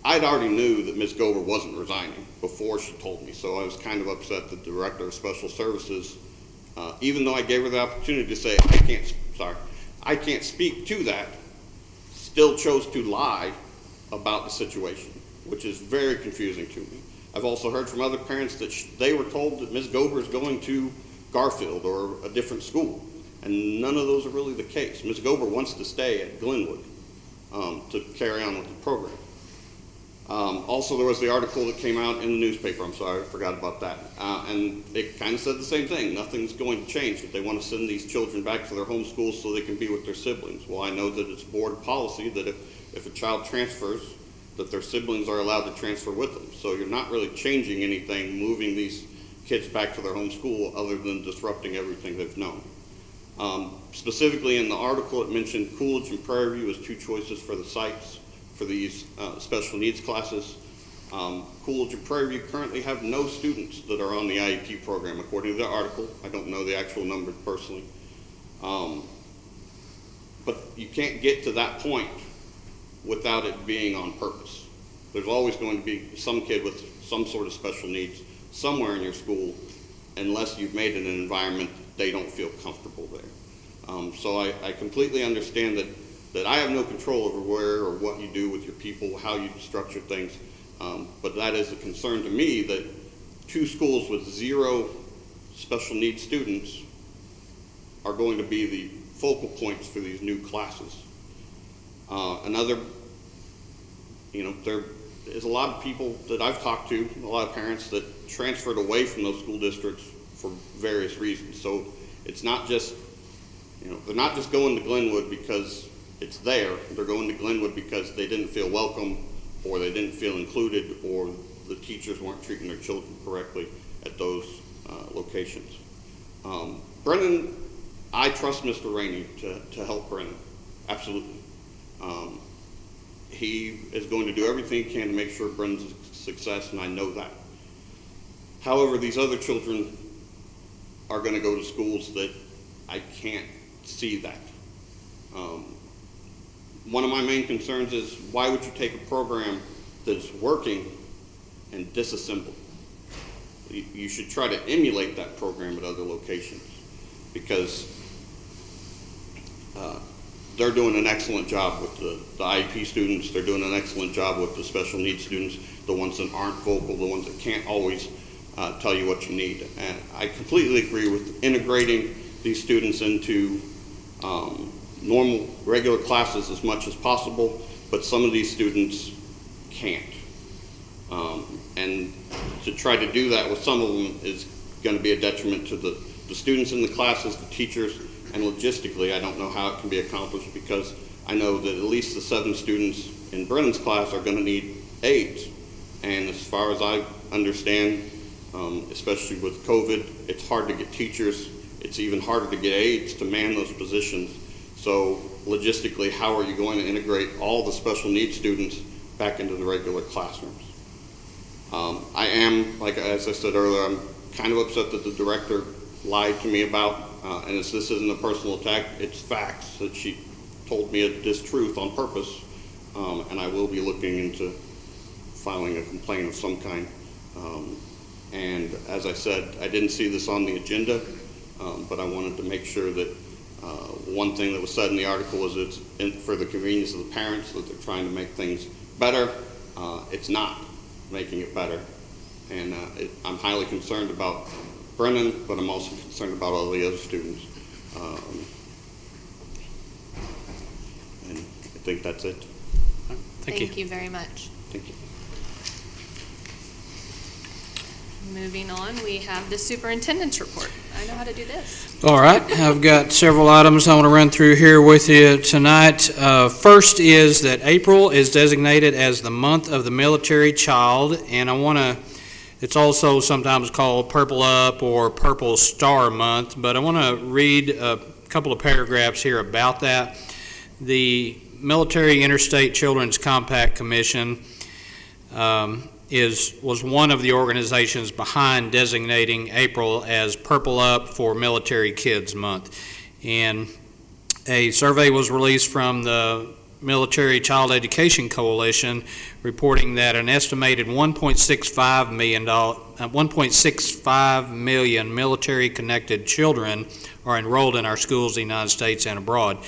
I'd already knew that Ms. Gober wasn't resigning before she told me. So I was kind of upset that the Director of Special Services, even though I gave her the opportunity to say, I can't speak to that, still chose to lie about the situation, which is very confusing to me. I've also heard from other parents that they were told that Ms. Gober is going to Garfield or a different school, and none of those are really the case. Ms. Gober wants to stay at Glenwood to carry on with the program. Also, there was the article that came out in the newspaper. I'm sorry, I forgot about that. And it kind of said the same thing. Nothing's going to change. That they want to send these children back to their home schools so they can be with their siblings. Well, I know that it's board policy that if a child transfers, that their siblings are allowed to transfer with them. So you're not really changing anything, moving these kids back to their home school, other than disrupting everything they've known. Specifically in the article, it mentioned Coolidge and Prairie View as two choices for the sites for these special needs classes. Coolidge and Prairie View currently have no students that are on the IEP program, according to the article. I don't know the actual number personally. But you can't get to that point without it being on purpose. There's always going to be some kid with some sort of special needs somewhere in your school, unless you've made it an environment they don't feel comfortable there. So I completely understand that I have no control over where or what you do with your people, how you structure things, but that is a concern to me, that two schools with 0 special needs students are going to be the focal points for these new classes. There is a lot of people that I've talked to, a lot of parents that transferred away from those school districts for various reasons. So it's not just, they're not just going to Glenwood because it's there. They're going to Glenwood because they didn't feel welcome, or they didn't feel included, or the teachers weren't treating their children correctly at those locations. Brennan, I trust Mr. Rainey to help Brennan, absolutely. He is going to do everything he can to make sure Brennan's a success, and I know that. However, these other children are going to go to schools that I can't see that. One of my main concerns is, why would you take a program that's working and disassemble it? You should try to emulate that program at other locations, because they're doing an excellent job with the IEP students. They're doing an excellent job with the special needs students, the ones that aren't vocal, the ones that can't always tell you what you need. And I completely agree with integrating these students into normal, regular classes as much as possible, but some of these students can't. And to try to do that with some of them is going to be a detriment to the students in the classes, the teachers, and logistically, I don't know how it can be accomplished, because I know that at least the 7 students in Brennan's class are going to need aides. And as far as I understand, especially with COVID, it's hard to get teachers. It's even harder to get aides to man those positions. So logistically, how are you going to integrate all the special needs students back into the regular classrooms? I am, as I said earlier, I'm kind of upset that the director lied to me about, and this isn't a personal attack, it's facts that she told me a distruth on purpose, and I will be looking into filing a complaint of some kind. And as I said, I didn't see this on the agenda, but I wanted to make sure that one thing that was said in the article was it's for the convenience of the parents, that they're trying to make things better. It's not making it better. And I'm highly concerned about Brennan, but I'm also concerned about all the other students. And I think that's it. Thank you very much. Thank you. Moving on, we have the superintendent's report. I know how to do this. All right, I've got several items I want to run through here with you tonight. First is that April is designated as the month of the military child, and it's also sometimes called Purple Up or Purple Star Month, but I want to read a couple of paragraphs here about that. The Military Interstate Children's Compact Commission was one of the organizations behind designating April as Purple Up for Military Kids Month. And a survey was released from the Military Child Education Coalition reporting that an estimated 1.65 million military-connected children are enrolled in our schools in the United States and abroad.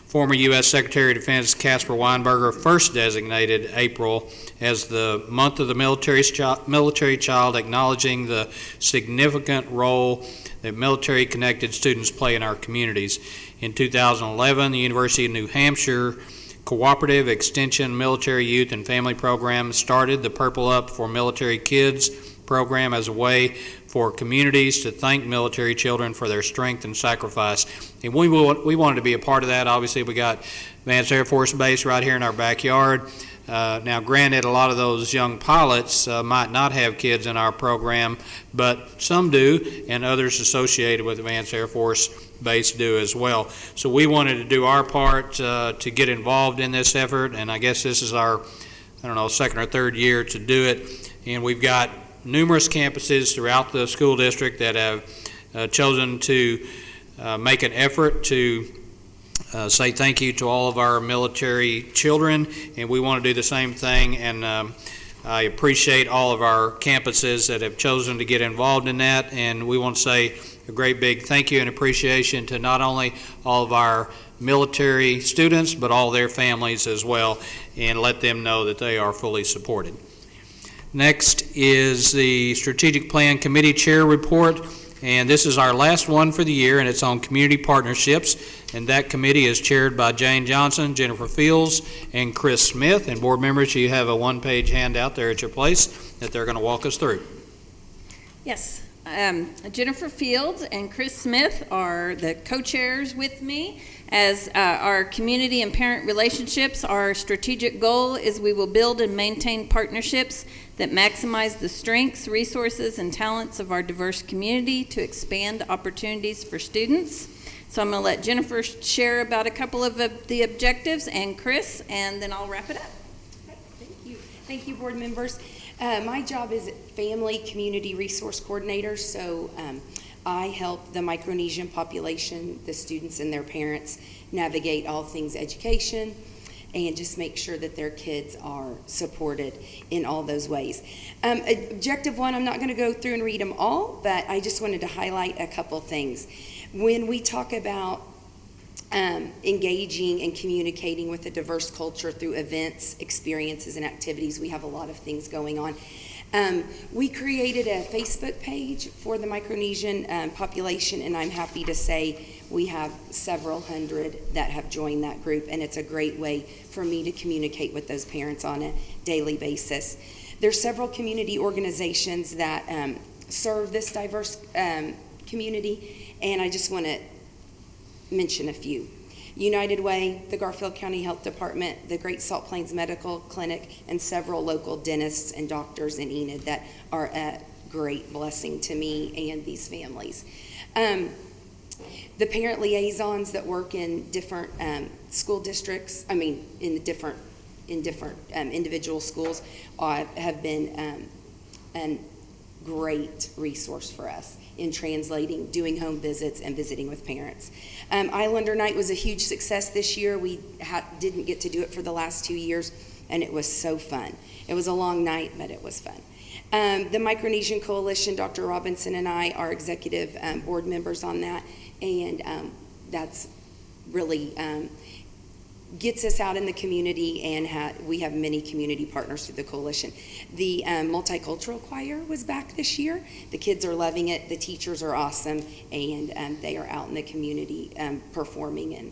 Former U.S. Secretary of Defense Caspar Weinberger first designated April as the month of the military child, acknowledging the significant role that military-connected students play in our communities. In 2011, the University of New Hampshire Cooperative Extension Military Youth and Family Program started the Purple Up for Military Kids program as a way for communities to thank military children for their strength and sacrifice. And we wanted to be a part of that. Obviously, we got Vance Air Force Base right here in our backyard. Now, granted, a lot of those young pilots might not have kids in our program, but some do, and others associated with the Vance Air Force Base do as well. So we wanted to do our part to get involved in this effort, and I guess this is our, second or third year to do it. And we've got numerous campuses throughout the school district that have chosen to make an effort to say thank you to all of our military children, and we want to do the same thing. And I appreciate all of our campuses that have chosen to get involved in that, and we want to say a great big thank you and appreciation to not only all of our military students, but all their families as well, and let them know that they are fully supported. Next is the Strategic Plan Committee Chair Report, and this is our last one for the year, and it's on community partnerships, and that committee is chaired by Jane Johnson, Jennifer Fields, and Chris Smith. And board members, you have a one-page handout there at your place that they're going to walk us through. Yes. Jennifer Fields and Chris Smith are the co-chairs with me. As our community and parent relationships, our strategic goal is we will build and maintain partnerships that maximize the strengths, resources, and talents of our diverse community to expand opportunities for students. So I'm going to let Jennifer share about a couple of the objectives, and Chris, and then I'll wrap it up. Thank you. Thank you, board members. My job is Family Community Resource Coordinator, so I help the Micronesian population, the students and their parents, navigate all things education and just make sure that their kids are supported in all those ways. Objective 1, I'm not going to go through and read them all, but I just wanted to highlight a couple things. When we talk about engaging and communicating with a diverse culture through events, experiences, and activities, we have a lot of things going on. We created a Facebook page for the Micronesian population, and I'm happy to say we have several hundred that have joined that group, and it's a great way for me to communicate with those parents on a daily basis. There's several community organizations that serve this diverse community, and I just want to mention a few. United Way, the Garfield County Health Department, the Great Salt Plains Medical Clinic, and several local dentists and doctors in Enid that are a great blessing to me and these families. The parent liaisons that work in different school districts, in different individual schools, have been a great resource for us in translating, doing home visits, and visiting with parents. Islander Night was a huge success this year. We didn't get to do it for the last 2 years, and it was so fun. It was a long night, but it was fun. The Micronesian Coalition, Dr. Robinson and I are executive board members on that, and that's really gets us out in the community, and we have many community partners through the coalition. The multicultural choir was back this year. The kids are loving it. The teachers are awesome, and they are out in the community performing and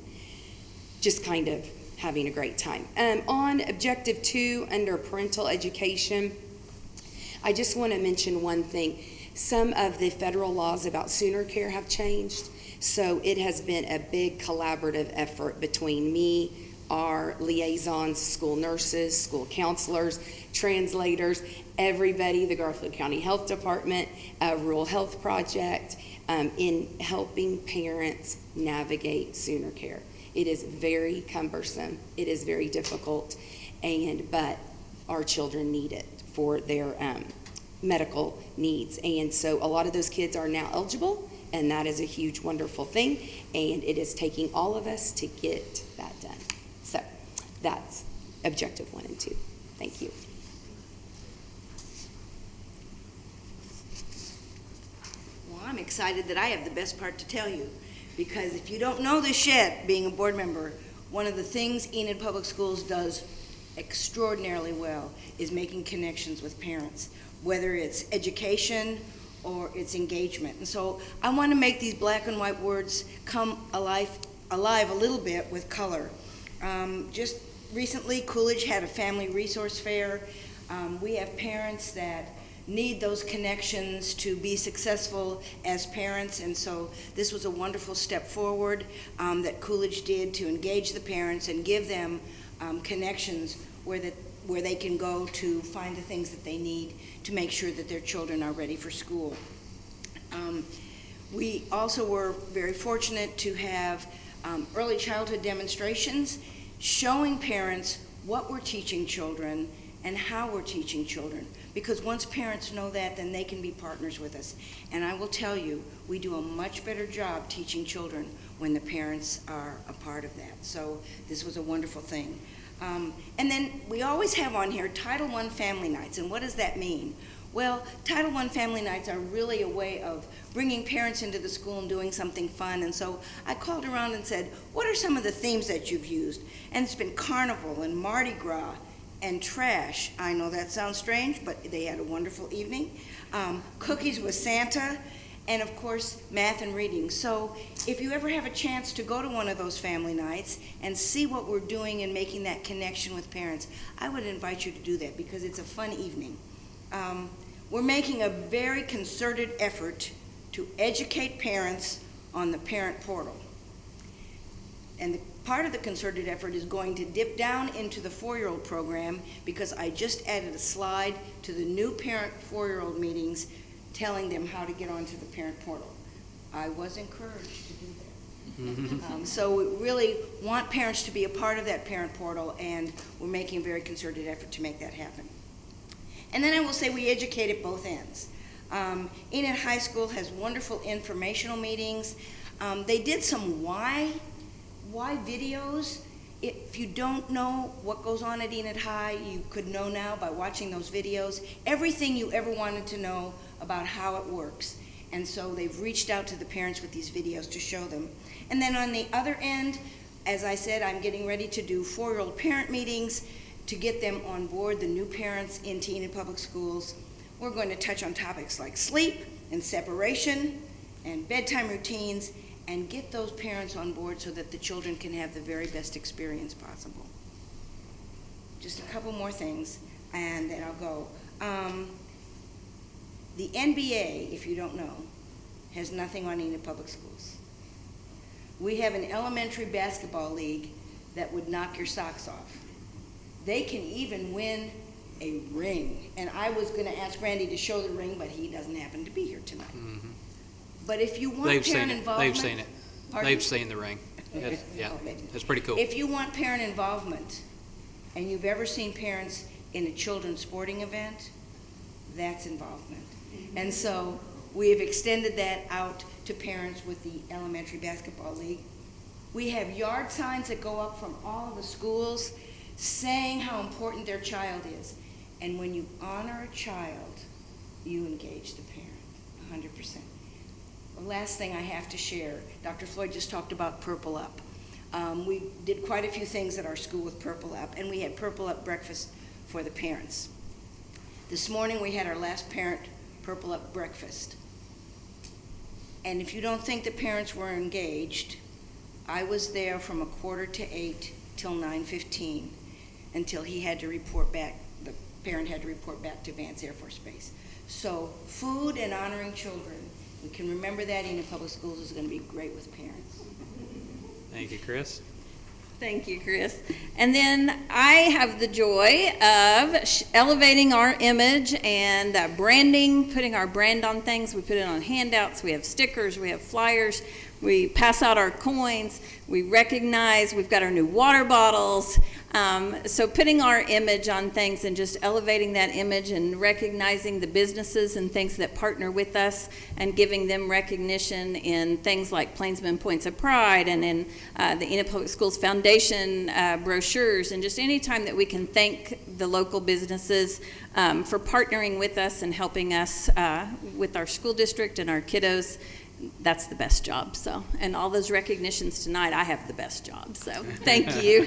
just kind of having a great time. On Objective 2, under Parental Education, I just want to mention one thing. Some of the federal laws about sooner care have changed, so it has been a big collaborative effort between me, our liaisons, school nurses, school counselors, translators, everybody, the Garfield County Health Department, Rural Health Project, in helping parents navigate sooner care. It is very cumbersome. It is very difficult, but our children need it for their medical needs. And so a lot of those kids are now eligible, and that is a huge, wonderful thing, and it is taking all of us to get that done. So that's Objective 1 and 2. Thank you. Well, I'm excited that I have the best part to tell you, because if you don't know this yet, being a board member, one of the things Enid Public Schools does extraordinarily well is making connections with parents, whether it's education or it's engagement. And so I want to make these black and white words come alive a little bit with color. Just recently, Coolidge had a family resource fair. We have parents that need those connections to be successful as parents, and so this was a wonderful step forward that Coolidge did to engage the parents and give them connections where they can go to find the things that they need to make sure that their children are ready for school. We also were very fortunate to have early childhood demonstrations showing parents what we're teaching children and how we're teaching children. Because once parents know that, then they can be partners with us. And I will tell you, we do a much better job teaching children when the parents are a part of that. So this was a wonderful thing. And then we always have on here Title I Family Nights. And what does that mean? Well, Title I Family Nights are really a way of bringing parents into the school and doing something fun. And so I called around and said, what are some of the themes that you've used? And it's been Carnival and Mardi Gras and trash. I know that sounds strange, but they had a wonderful evening. Cookies with Santa, and of course, math and reading. So if you ever have a chance to go to one of those family nights and see what we're doing and making that connection with parents, I would invite you to do that because it's a fun evening. We're making a very concerted effort to educate parents on the parent portal. And part of the concerted effort is going to dip down into the 4-year-old program because I just added a slide to the new parent 4-year-old meetings telling them how to get onto the parent portal. I was encouraged to do that. So we really want parents to be a part of that parent portal, and we're making a very concerted effort to make that happen. And then I will say we educate at both ends. Enid High School has wonderful informational meetings. They did some why videos. If you don't know what goes on at Enid High, you could know now by watching those videos. Everything you ever wanted to know about how it works. And so they've reached out to the parents with these videos to show them. And then on the other end, as I said, I'm getting ready to do 4-year-old parent meetings to get them on board, the new parents into Enid Public Schools. We're going to touch on topics like sleep and separation and bedtime routines and get those parents on board so that the children can have the very best experience possible. Just a couple more things, and then I'll go. The NBA, if you don't know, has nothing on Enid Public Schools. We have an elementary basketball league that would knock your socks off. They can even win a ring. And I was going to ask Randy to show the ring, but he doesn't happen to be here tonight. Mm-hmm. But if you want parent involvement... They've seen it. Pardon? They've seen the ring. Yeah, it's pretty cool. If you want parent involvement, and you've ever seen parents in a children's sporting event, that's involvement. And so we have extended that out to parents with the elementary basketball league. We have yard signs that go up from all of the schools saying how important their child is. And when you honor a child, you engage the parent, 100%. The last thing I have to share, Dr. Floyd just talked about Purple Up. We did quite a few things at our school with Purple Up, and we had Purple Up breakfast for the parents. This morning we had our last parent Purple Up breakfast. And if you don't think the parents were engaged, I was there from 7:45 till 9:15 until he had to report back, the parent had to report back to Vance Air Force Base. So food and honoring children, we can remember that Enid Public Schools is going to be great with parents. Thank you, Chris. Thank you, Chris. And then I have the joy of elevating our image and branding, putting our brand on things. We put it on handouts, we have stickers, we have flyers, we pass out our coins, we recognize, we've got our new water bottles. So putting our image on things and just elevating that image and recognizing the businesses and things that partner with us and giving them recognition in things like Plainsman Points of Pride and in the Enid Public Schools Foundation brochures, and just any time that we can thank the local businesses for partnering with us and helping us with our school district and our kiddos. That's the best job. So, and all those recognitions tonight, I have the best job. So thank you.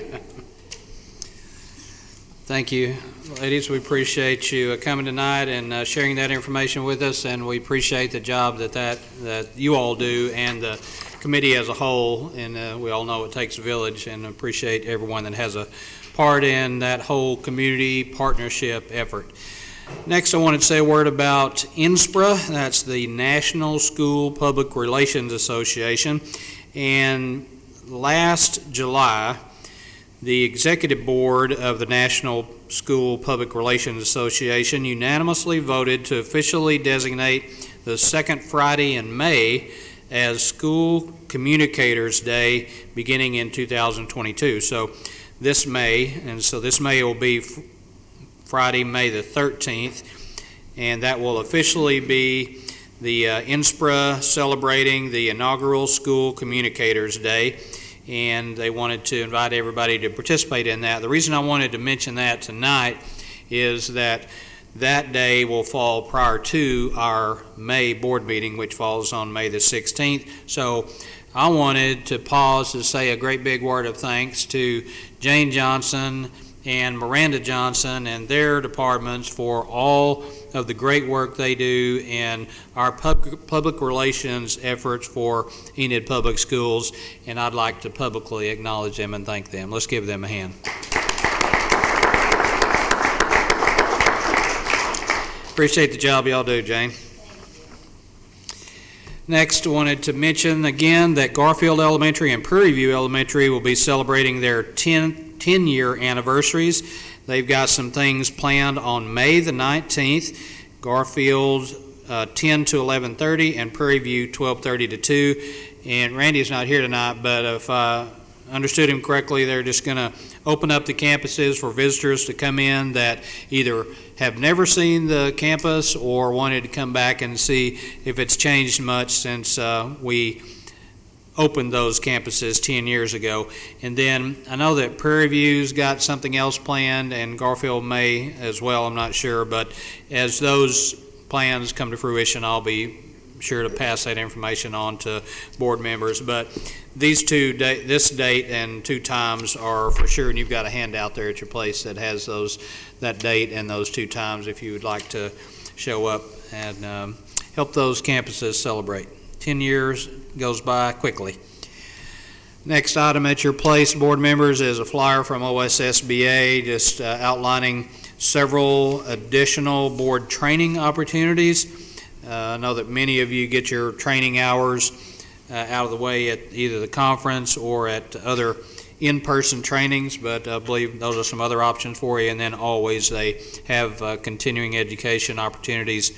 Thank you, ladies. We appreciate you coming tonight and sharing that information with us, and we appreciate the job that you all do and the committee as a whole. And we all know it takes a village, and appreciate everyone that has a part in that whole community partnership effort. Next, I wanted to say a word about NSPRA. That's the National School Public Relations Association. And last July, the executive board of the National School Public Relations Association unanimously voted to officially designate the second Friday in May as School Communicators Day beginning in 2022. So this May will be Friday, May the 13th, and that will officially be the NSPRA celebrating the inaugural School Communicators Day, and they wanted to invite everybody to participate in that. The reason I wanted to mention that tonight is that day will fall prior to our May board meeting, which falls on May the 16th. So I wanted to pause to say a great big word of thanks to Jane Johnson and Miranda Johnson and their departments for all of the great work they do in our public relations efforts for Enid Public Schools, and I'd like to publicly acknowledge them and thank them. Let's give them a hand. Appreciate the job y'all do, Jane. Next, I wanted to mention again that Garfield Elementary and Prairie View Elementary will be celebrating their 10-year anniversaries. They've got some things planned on May the 19th. Garfield 10 to 11:30 and Prairie View 12:30 to 2. And Randy's not here tonight, but if I understood him correctly, they're just going to open up the campuses for visitors to come in that either have never seen the campus or wanted to come back and see if it's changed much since we opened those campuses 10 years ago. And then I know that Prairie View's got something else planned, and Garfield may as well, I'm not sure, but as those plans come to fruition, I'll be sure to pass that information on to board members. But these this date and 2 times are for sure, and you've got a handout there at your place that has that date and those 2 times if you would like to show up and help those campuses celebrate. 10 years goes by quickly. Next item at your place, board members, is a flyer from OSSBA just outlining several additional board training opportunities. I know that many of you get your training hours out of the way at either the conference or at other in-person trainings, but I believe those are some other options for you. And then always they have continuing education opportunities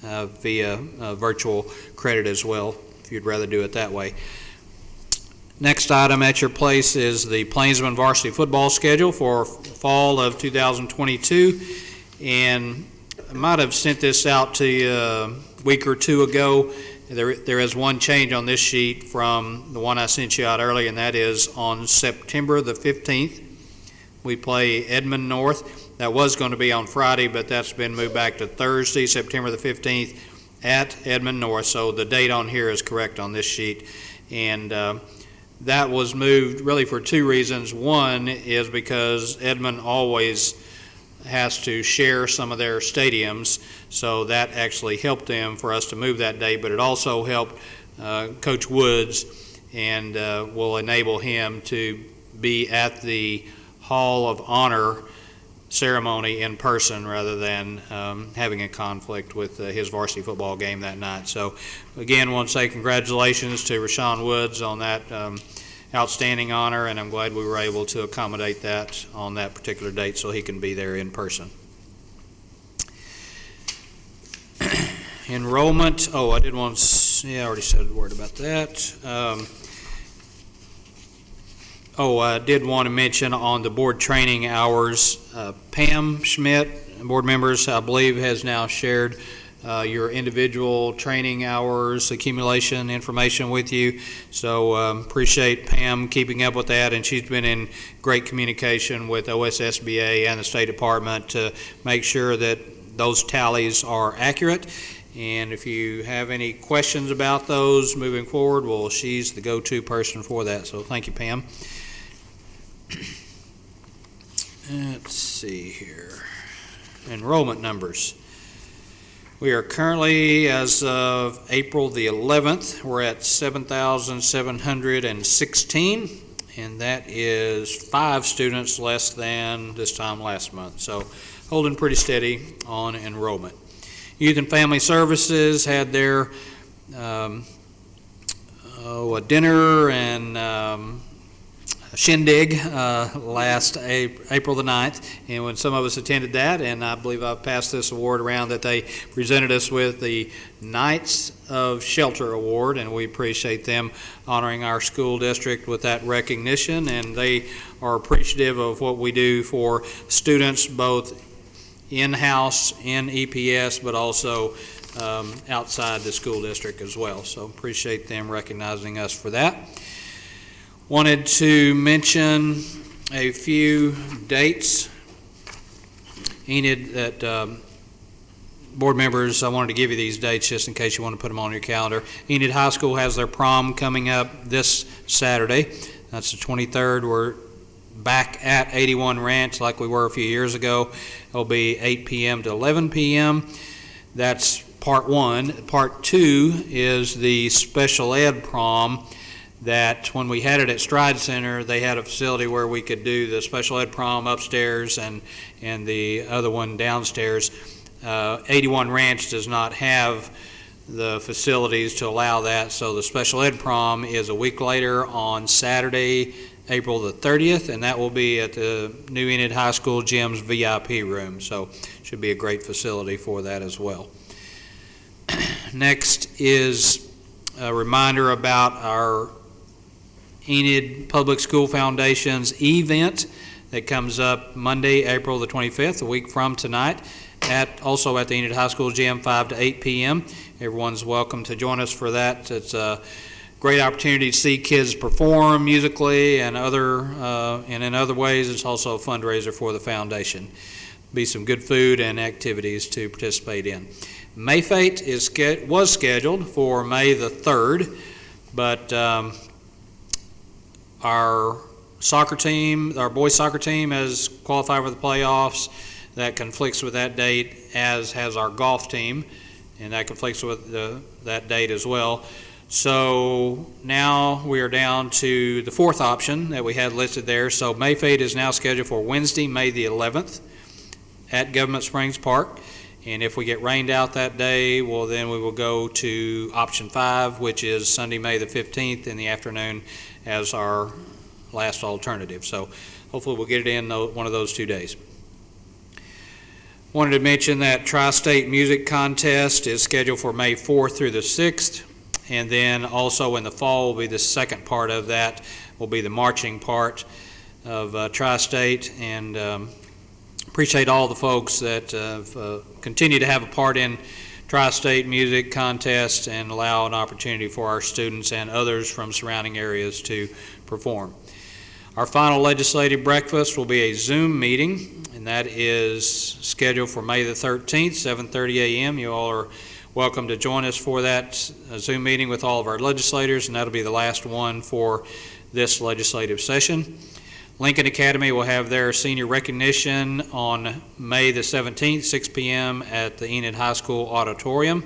via virtual credit as well, if you'd rather do it that way. Next item at your place is the Plainsman Varsity football schedule for fall of 2022. And I might have sent this out to you a week or 2 ago. There is one change on this sheet from the one I sent you out earlier, and that is on September the 15th. We play Edmond North. That was going to be on Friday, but that's been moved back to Thursday, September the 15th at Edmond North. So the date on here is correct on this sheet. And that was moved really for 2 reasons. One is because Edmond always has to share some of their stadiums, so that actually helped them for us to move that day, but it also helped Coach Woods and will enable him to be at the Hall of Honor ceremony in person rather than having a conflict with his varsity football game that night. So again, I want to say congratulations to Rashaan Woods on that outstanding honor, and I'm glad we were able to accommodate that on that particular date so he can be there in person. Enrollment, I did want to, I already said a word about that. I did want to mention on the board training hours, Pam Schmidt, board members, I believe, has now shared your individual training hours accumulation information with you. So appreciate Pam keeping up with that, and she's been in great communication with OSSBA and the State Department to make sure that those tallies are accurate. And if you have any questions about those moving forward, well, she's the go-to person for that. So thank you, Pam. Let's see here. Enrollment numbers. We are currently, as of April the 11th, we're at 7,716, and that is 5 students less than this time last month. So holding pretty steady on enrollment. Youth and Family Services had their a dinner and shindig last April the 9th, and when some of us attended that, and I believe I've passed this award around, that they presented us with the Knights of Shelter Award, and we appreciate them honoring our school district with that recognition, and they are appreciative of what we do for students both in-house in EPS, but also outside the school district as well. So appreciate them recognizing us for that. Wanted to mention a few dates. Enid, that board members, I wanted to give you these dates just in case you want to put them on your calendar. Enid High School has their prom coming up this Saturday. That's the 23rd. We're back at 81 Ranch like we were a few years ago. It'll be 8 p.m. to 11 p.m. That's part one. Part two is the special ed prom, that when we had it at Stride Center, they had a facility where we could do the special ed prom upstairs and the other one downstairs. 81 Ranch does not have the facilities to allow that, so the special ed prom is a week later on Saturday, April the 30th, and that will be at the New Enid High School Gym's VIP room, so should be a great facility for that as well. Next is a reminder about our Enid Public School Foundation's event that comes up Monday, April the 25th, a week from tonight, also at the Enid High School Gym, 5 to 8 p.m. Everyone's welcome to join us for that. It's a great opportunity to see kids perform musically and in other ways. It's also a fundraiser for the foundation. Be some good food and activities to participate in. Mayfete was scheduled for May the 3rd, but our soccer team, our boys soccer team, has qualified for the playoffs. That conflicts with that date, as has our golf team, and that conflicts with that date as well. So now we are down to the fourth option that we had listed there. So Mayfete is now scheduled for Wednesday, May the 11th at Government Springs Park. And if we get rained out that day, well, then we will go to option 5, which is Sunday, May the 15th in the afternoon as our last alternative. So hopefully we'll get it in one of those 2 days. Wanted to mention that Tri-State Music Contest is scheduled for May 4th through the 6th. And then also in the fall will be the second part of that, will be the marching part of Tri-State. And appreciate all the folks that continue to have a part in Tri-State Music Contest and allow an opportunity for our students and others from surrounding areas to perform. Our final legislative breakfast will be a Zoom meeting, and that is scheduled for May the 13th, 7:30 a.m. You all are welcome to join us for that Zoom meeting with all of our legislators, and that'll be the last one for this legislative session. Lincoln Academy will have their senior recognition on May the 17th, 6 p.m. at the Enid High School Auditorium.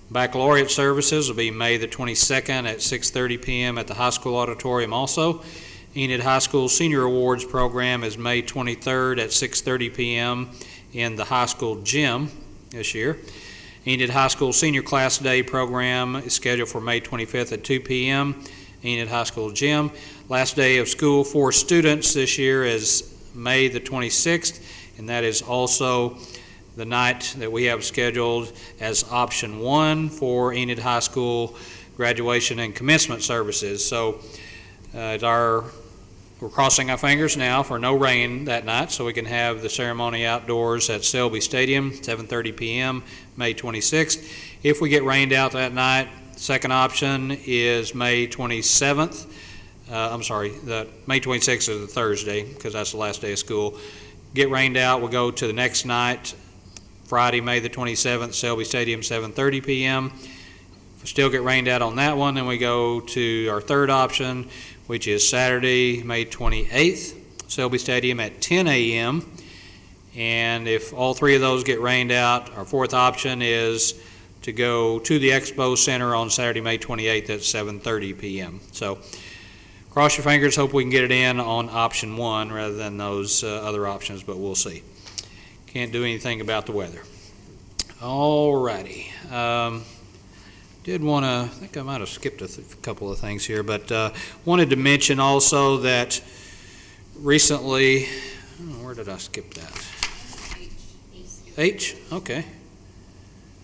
Baccalaureate services will be May the 22nd at 6:30 p.m. at the high school auditorium also. Enid High School Senior Awards program is May 23rd at 6:30 p.m. in the high school gym this year. Enid High School Senior Class Day program is scheduled for May 25th at 2 p.m. Enid High School Gym. Last day of school for students this year is May the 26th, and that is also the night that we have scheduled as option 1 for Enid High School graduation and commencement services. So we're crossing our fingers now for no rain that night so we can have the ceremony outdoors at Selby Stadium, 7:30 p.m., May 26th. If we get rained out that night, second option is May 27th. May 26th is a Thursday because that's the last day of school. Get rained out, we'll go to the next night, Friday, May the 27th, Selby Stadium, 7:30 p.m. If we still get rained out on that one, then we go to our third option, which is Saturday, May 28th, Selby Stadium at 10 a.m. And if all three of those get rained out, our fourth option is to go to the Expo Center on Saturday, May 28th at 7:30 p.m. So cross your fingers, hope we can get it in on option 1 rather than those other options, but we'll see. Can't do anything about the weather. All righty. Did want to, I think I might have skipped a couple of things here, but wanted to mention also that recently, where did I skip that? H? Okay.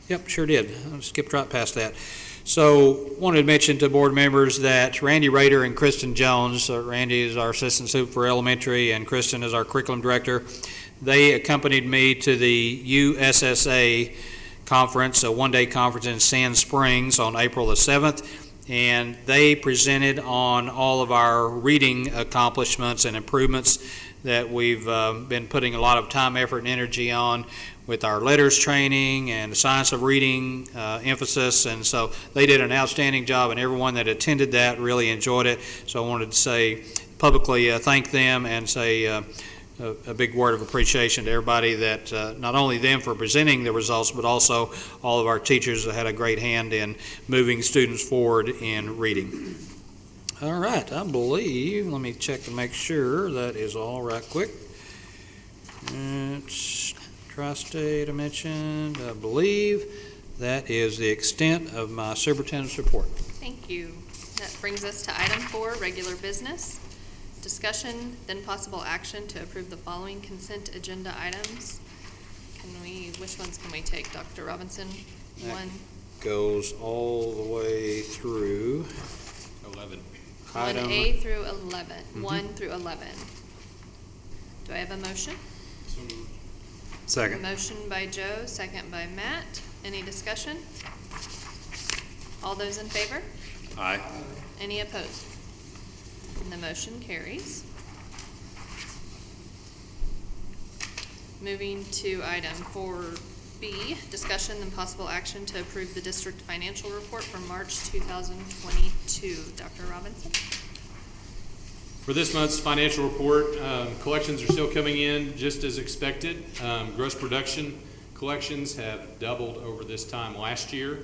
Yep, sure did. I skipped right past that. So wanted to mention to board members that Randy Rader and Kristen Jones, Randy is our assistant super for elementary and Kristen is our curriculum director, they accompanied me to the USSA conference, a one-day conference in Sand Springs on April the 7th, and they presented on all of our reading accomplishments and improvements that we've been putting a lot of time, effort, and energy on with our letters training and the science of reading emphasis, and so they did an outstanding job, and everyone that attended that really enjoyed it. So I wanted to say publicly thank them and say a big word of appreciation to everybody that not only them for presenting the results, but also all of our teachers that had a great hand in moving students forward in reading. All right, I believe, let me check to make sure that is all right quick. It's Tri-State I mentioned. I believe that is the extent of my superintendent's report. Thank you. That brings us to item 4, regular business. Discussion, then possible action to approve the following consent agenda items. Which ones can we take, Dr. Robinson? That 1 goes all the way through 11. 1A through 11. 1 through 11. Do I have a motion? Second. A motion by Joe, second by Matt. Any discussion? All those in favor? Aye. Any opposed? And the motion carries. Moving to item 4B, discussion and possible action to approve the district financial report for March 2022. Dr. Robinson? For this month's financial report, collections are still coming in just as expected. Gross production collections have doubled over this time last year.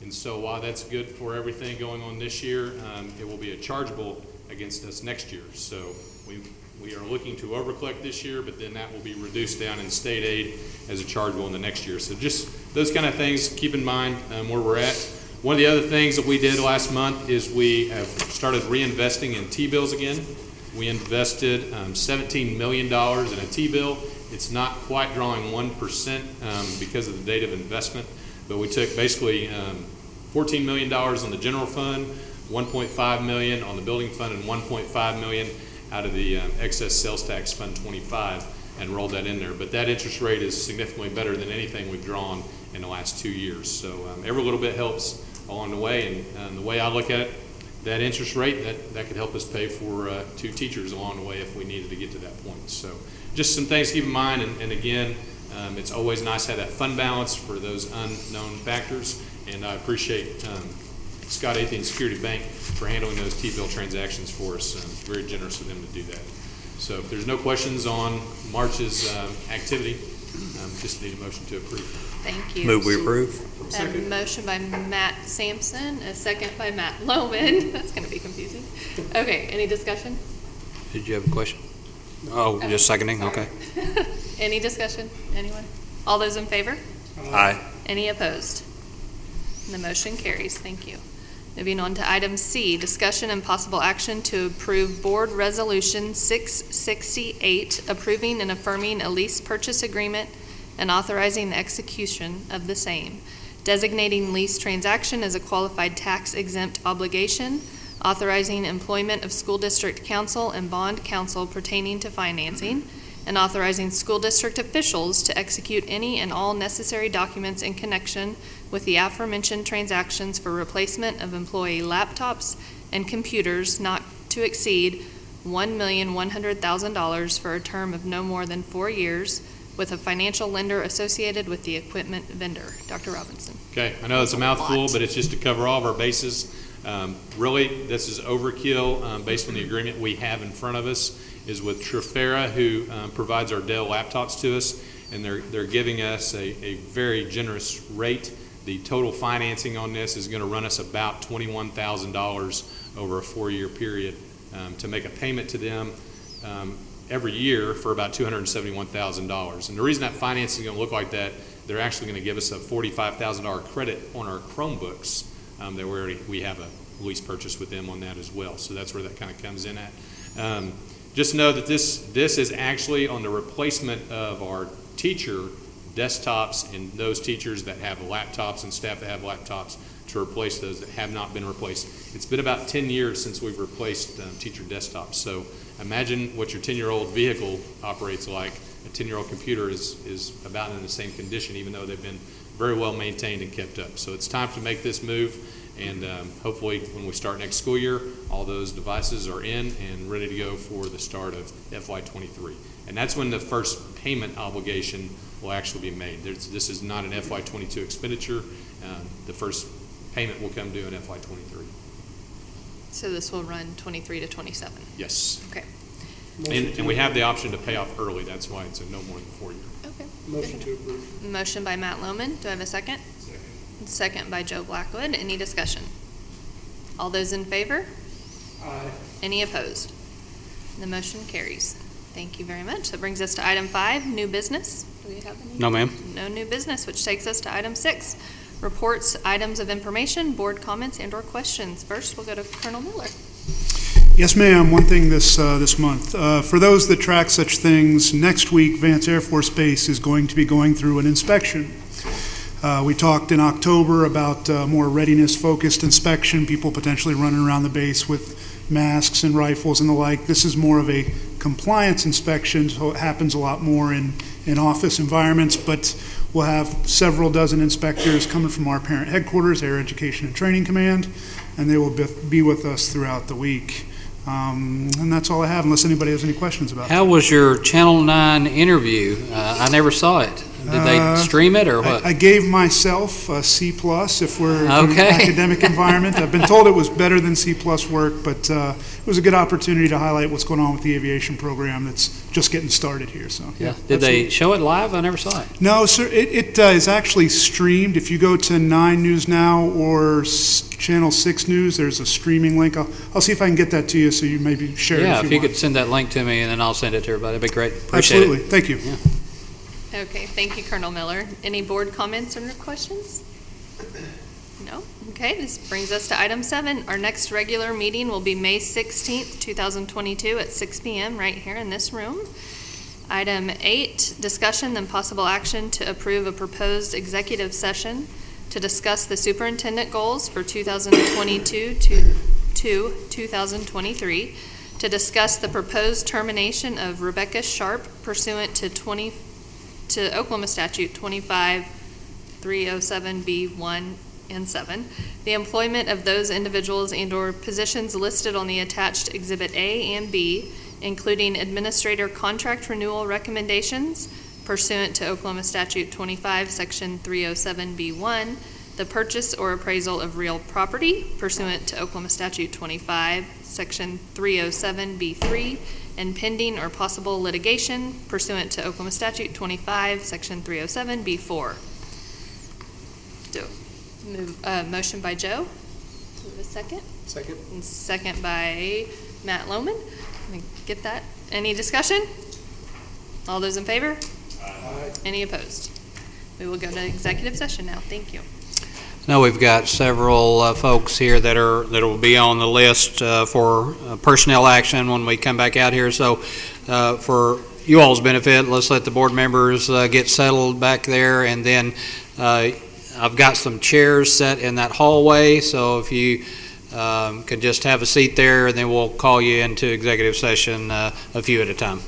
And so while that's good for everything going on this year, it will be a chargeable against us next year. So we are looking to overcollect this year, but then that will be reduced down in state aid as a chargeable in the next year. So just those kind of things, keep in mind where we're at. One of the other things that we did last month is we have started reinvesting in T-bills again. We invested $17 million in a T-bill. It's not quite drawing 1% because of the date of investment, but we took basically $14 million on the general fund, $1.5 million on the building fund, and $1.5 million out of the excess sales tax fund 25 and rolled that in there. But that interest rate is significantly better than anything we've drawn in the last 2 years. So every little bit helps along the way, and the way I look at it, that interest rate, that could help us pay for 2 teachers along the way if we needed to get to that point. So just some things to keep in mind, and again, it's always nice to have that fund balance for those unknown factors, and I appreciate Scott Athene Security Bank for handling those T-bill transactions for us. Very generous of them to do that. So if there's no questions on March's activity, just need a motion to approve. Thank you. Move we approve. A motion by Matt Sampson, a second by Matt Lohman. That's going to be confusing. Okay, any discussion? Did you have a question? Oh, just seconding? Sorry. Okay. Any discussion? Anyone? All those in favor? Aye. Any opposed? And the motion carries. Thank you. Moving on to item C, discussion and possible action to approve Board Resolution 668, approving and affirming a lease purchase agreement and authorizing the execution of the same, designating lease transaction as a qualified tax-exempt obligation, authorizing employment of school district counsel and bond counsel pertaining to financing, and authorizing school district officials to execute any and all necessary documents in connection with the aforementioned transactions for replacement of employee laptops and computers not to exceed $1,100,000 for a term of no more than 4 years, with a financial lender associated with the equipment vendor. Dr. Robinson. Okay, I know it's a mouthful, but it's just to cover all of our bases. Really, this is overkill based on the agreement we have in front of us is with Trifera, who provides our Dell laptops to us, and they're giving us a very generous rate. The total financing on this is going to run us about $21,000 over a 4-year period. to make a payment to them every year for about $271,000. And the reason that financing is going to look like that, they're actually going to give us a $45,000 credit on our Chromebooks that we have a lease purchase with them on that as well. So that's where that kind of comes in at. Just know that this is actually on the replacement of our teacher desktops and those teachers that have laptops and staff that have laptops to replace those that have not been replaced. It's been about 10 years since we've replaced teacher desktops. So imagine what your 10-year-old vehicle operates like. A 10-year-old computer is about in the same condition, even though they've been very well maintained and kept up. So it's time to make this move, and hopefully when we start next school year, all those devices are in and ready to go for the start of FY23. And that's when the first payment obligation will actually be made. This is not an FY22 expenditure. The first payment will come due in FY23. So this will run 23 to 27? Yes. Okay. And we have the option to pay off early. That's why it's a no more than 4 year. Okay. Motion to approve. Motion by Matt Lohman. Do I have a second? Second by Joe Blackwood. Any discussion? All those in favor? Aye. Any opposed? The motion carries. Thank you very much. That brings us to item 5, new business. Do we have any? No, ma'am. No new business, which takes us to item 6, reports, items of information, board comments, and/or questions. First, we'll go to Colonel Miller. Yes, ma'am. One thing this month. For those that track such things, next week, Vance Air Force Base is going to be going through an inspection. We talked in October about more readiness-focused inspection, people potentially running around the base with masks and rifles and the like. This is more of a compliance inspection, so it happens a lot more in office environments, but we'll have several dozen inspectors coming from our parent headquarters, Air Education and Training Command, and they will be with us throughout the week. And that's all I have, unless anybody has any questions about it. How was your Channel 9 interview? I never saw it. Did they stream it or what? I gave myself a C+ if we're in an Okay. academic environment. I've been told it was better than C+ work, but it was a good opportunity to highlight what's going on with the aviation program that's just getting started here. So yeah. Did they show it live? I never saw it. No, sir. It is actually streamed. If you go to 9 News Now or Channel 6 News, there's a streaming link. I'll see if I can get that to you so you maybe share it. Yeah, if you want. could send that link to me and then I'll send it to everybody. That'd be great. Appreciate Absolutely. it. Thank you. Yeah. Okay, thank you, Colonel Miller. Any board comments or questions? No? Okay, this brings us to item 7. Our next regular meeting will be May 16th, 2022 at 6 p.m. right here in this room. Item 8, discussion and possible action to approve a proposed executive session to discuss the superintendent goals for 2022 to 2023, to discuss the proposed termination of Rebecca Sharp pursuant to Oklahoma Statute 25307B1 and 7, the employment of those individuals and/or positions listed on the attached Exhibit A and B, including administrator contract renewal recommendations pursuant to Oklahoma Statute 25, Section 307B1, the purchase or appraisal of real property pursuant to Oklahoma Statute 25, Section 307B3, and pending or possible litigation pursuant to Oklahoma Statute 25, Section 307B4. Motion by Joe. Do we have a second? Second. And second by Matt Lohman. Let me get that. Any discussion? All those in favor? Aye. Any opposed? We will go to executive session now. Thank you. Now we've got several folks here that will be on the list for personnel action when we come back out here. So for you all's benefit, let's let the board members get settled back there, and then I've got some chairs set in that hallway, so if you can just have a seat there, and then we'll call you into executive session a few at a time.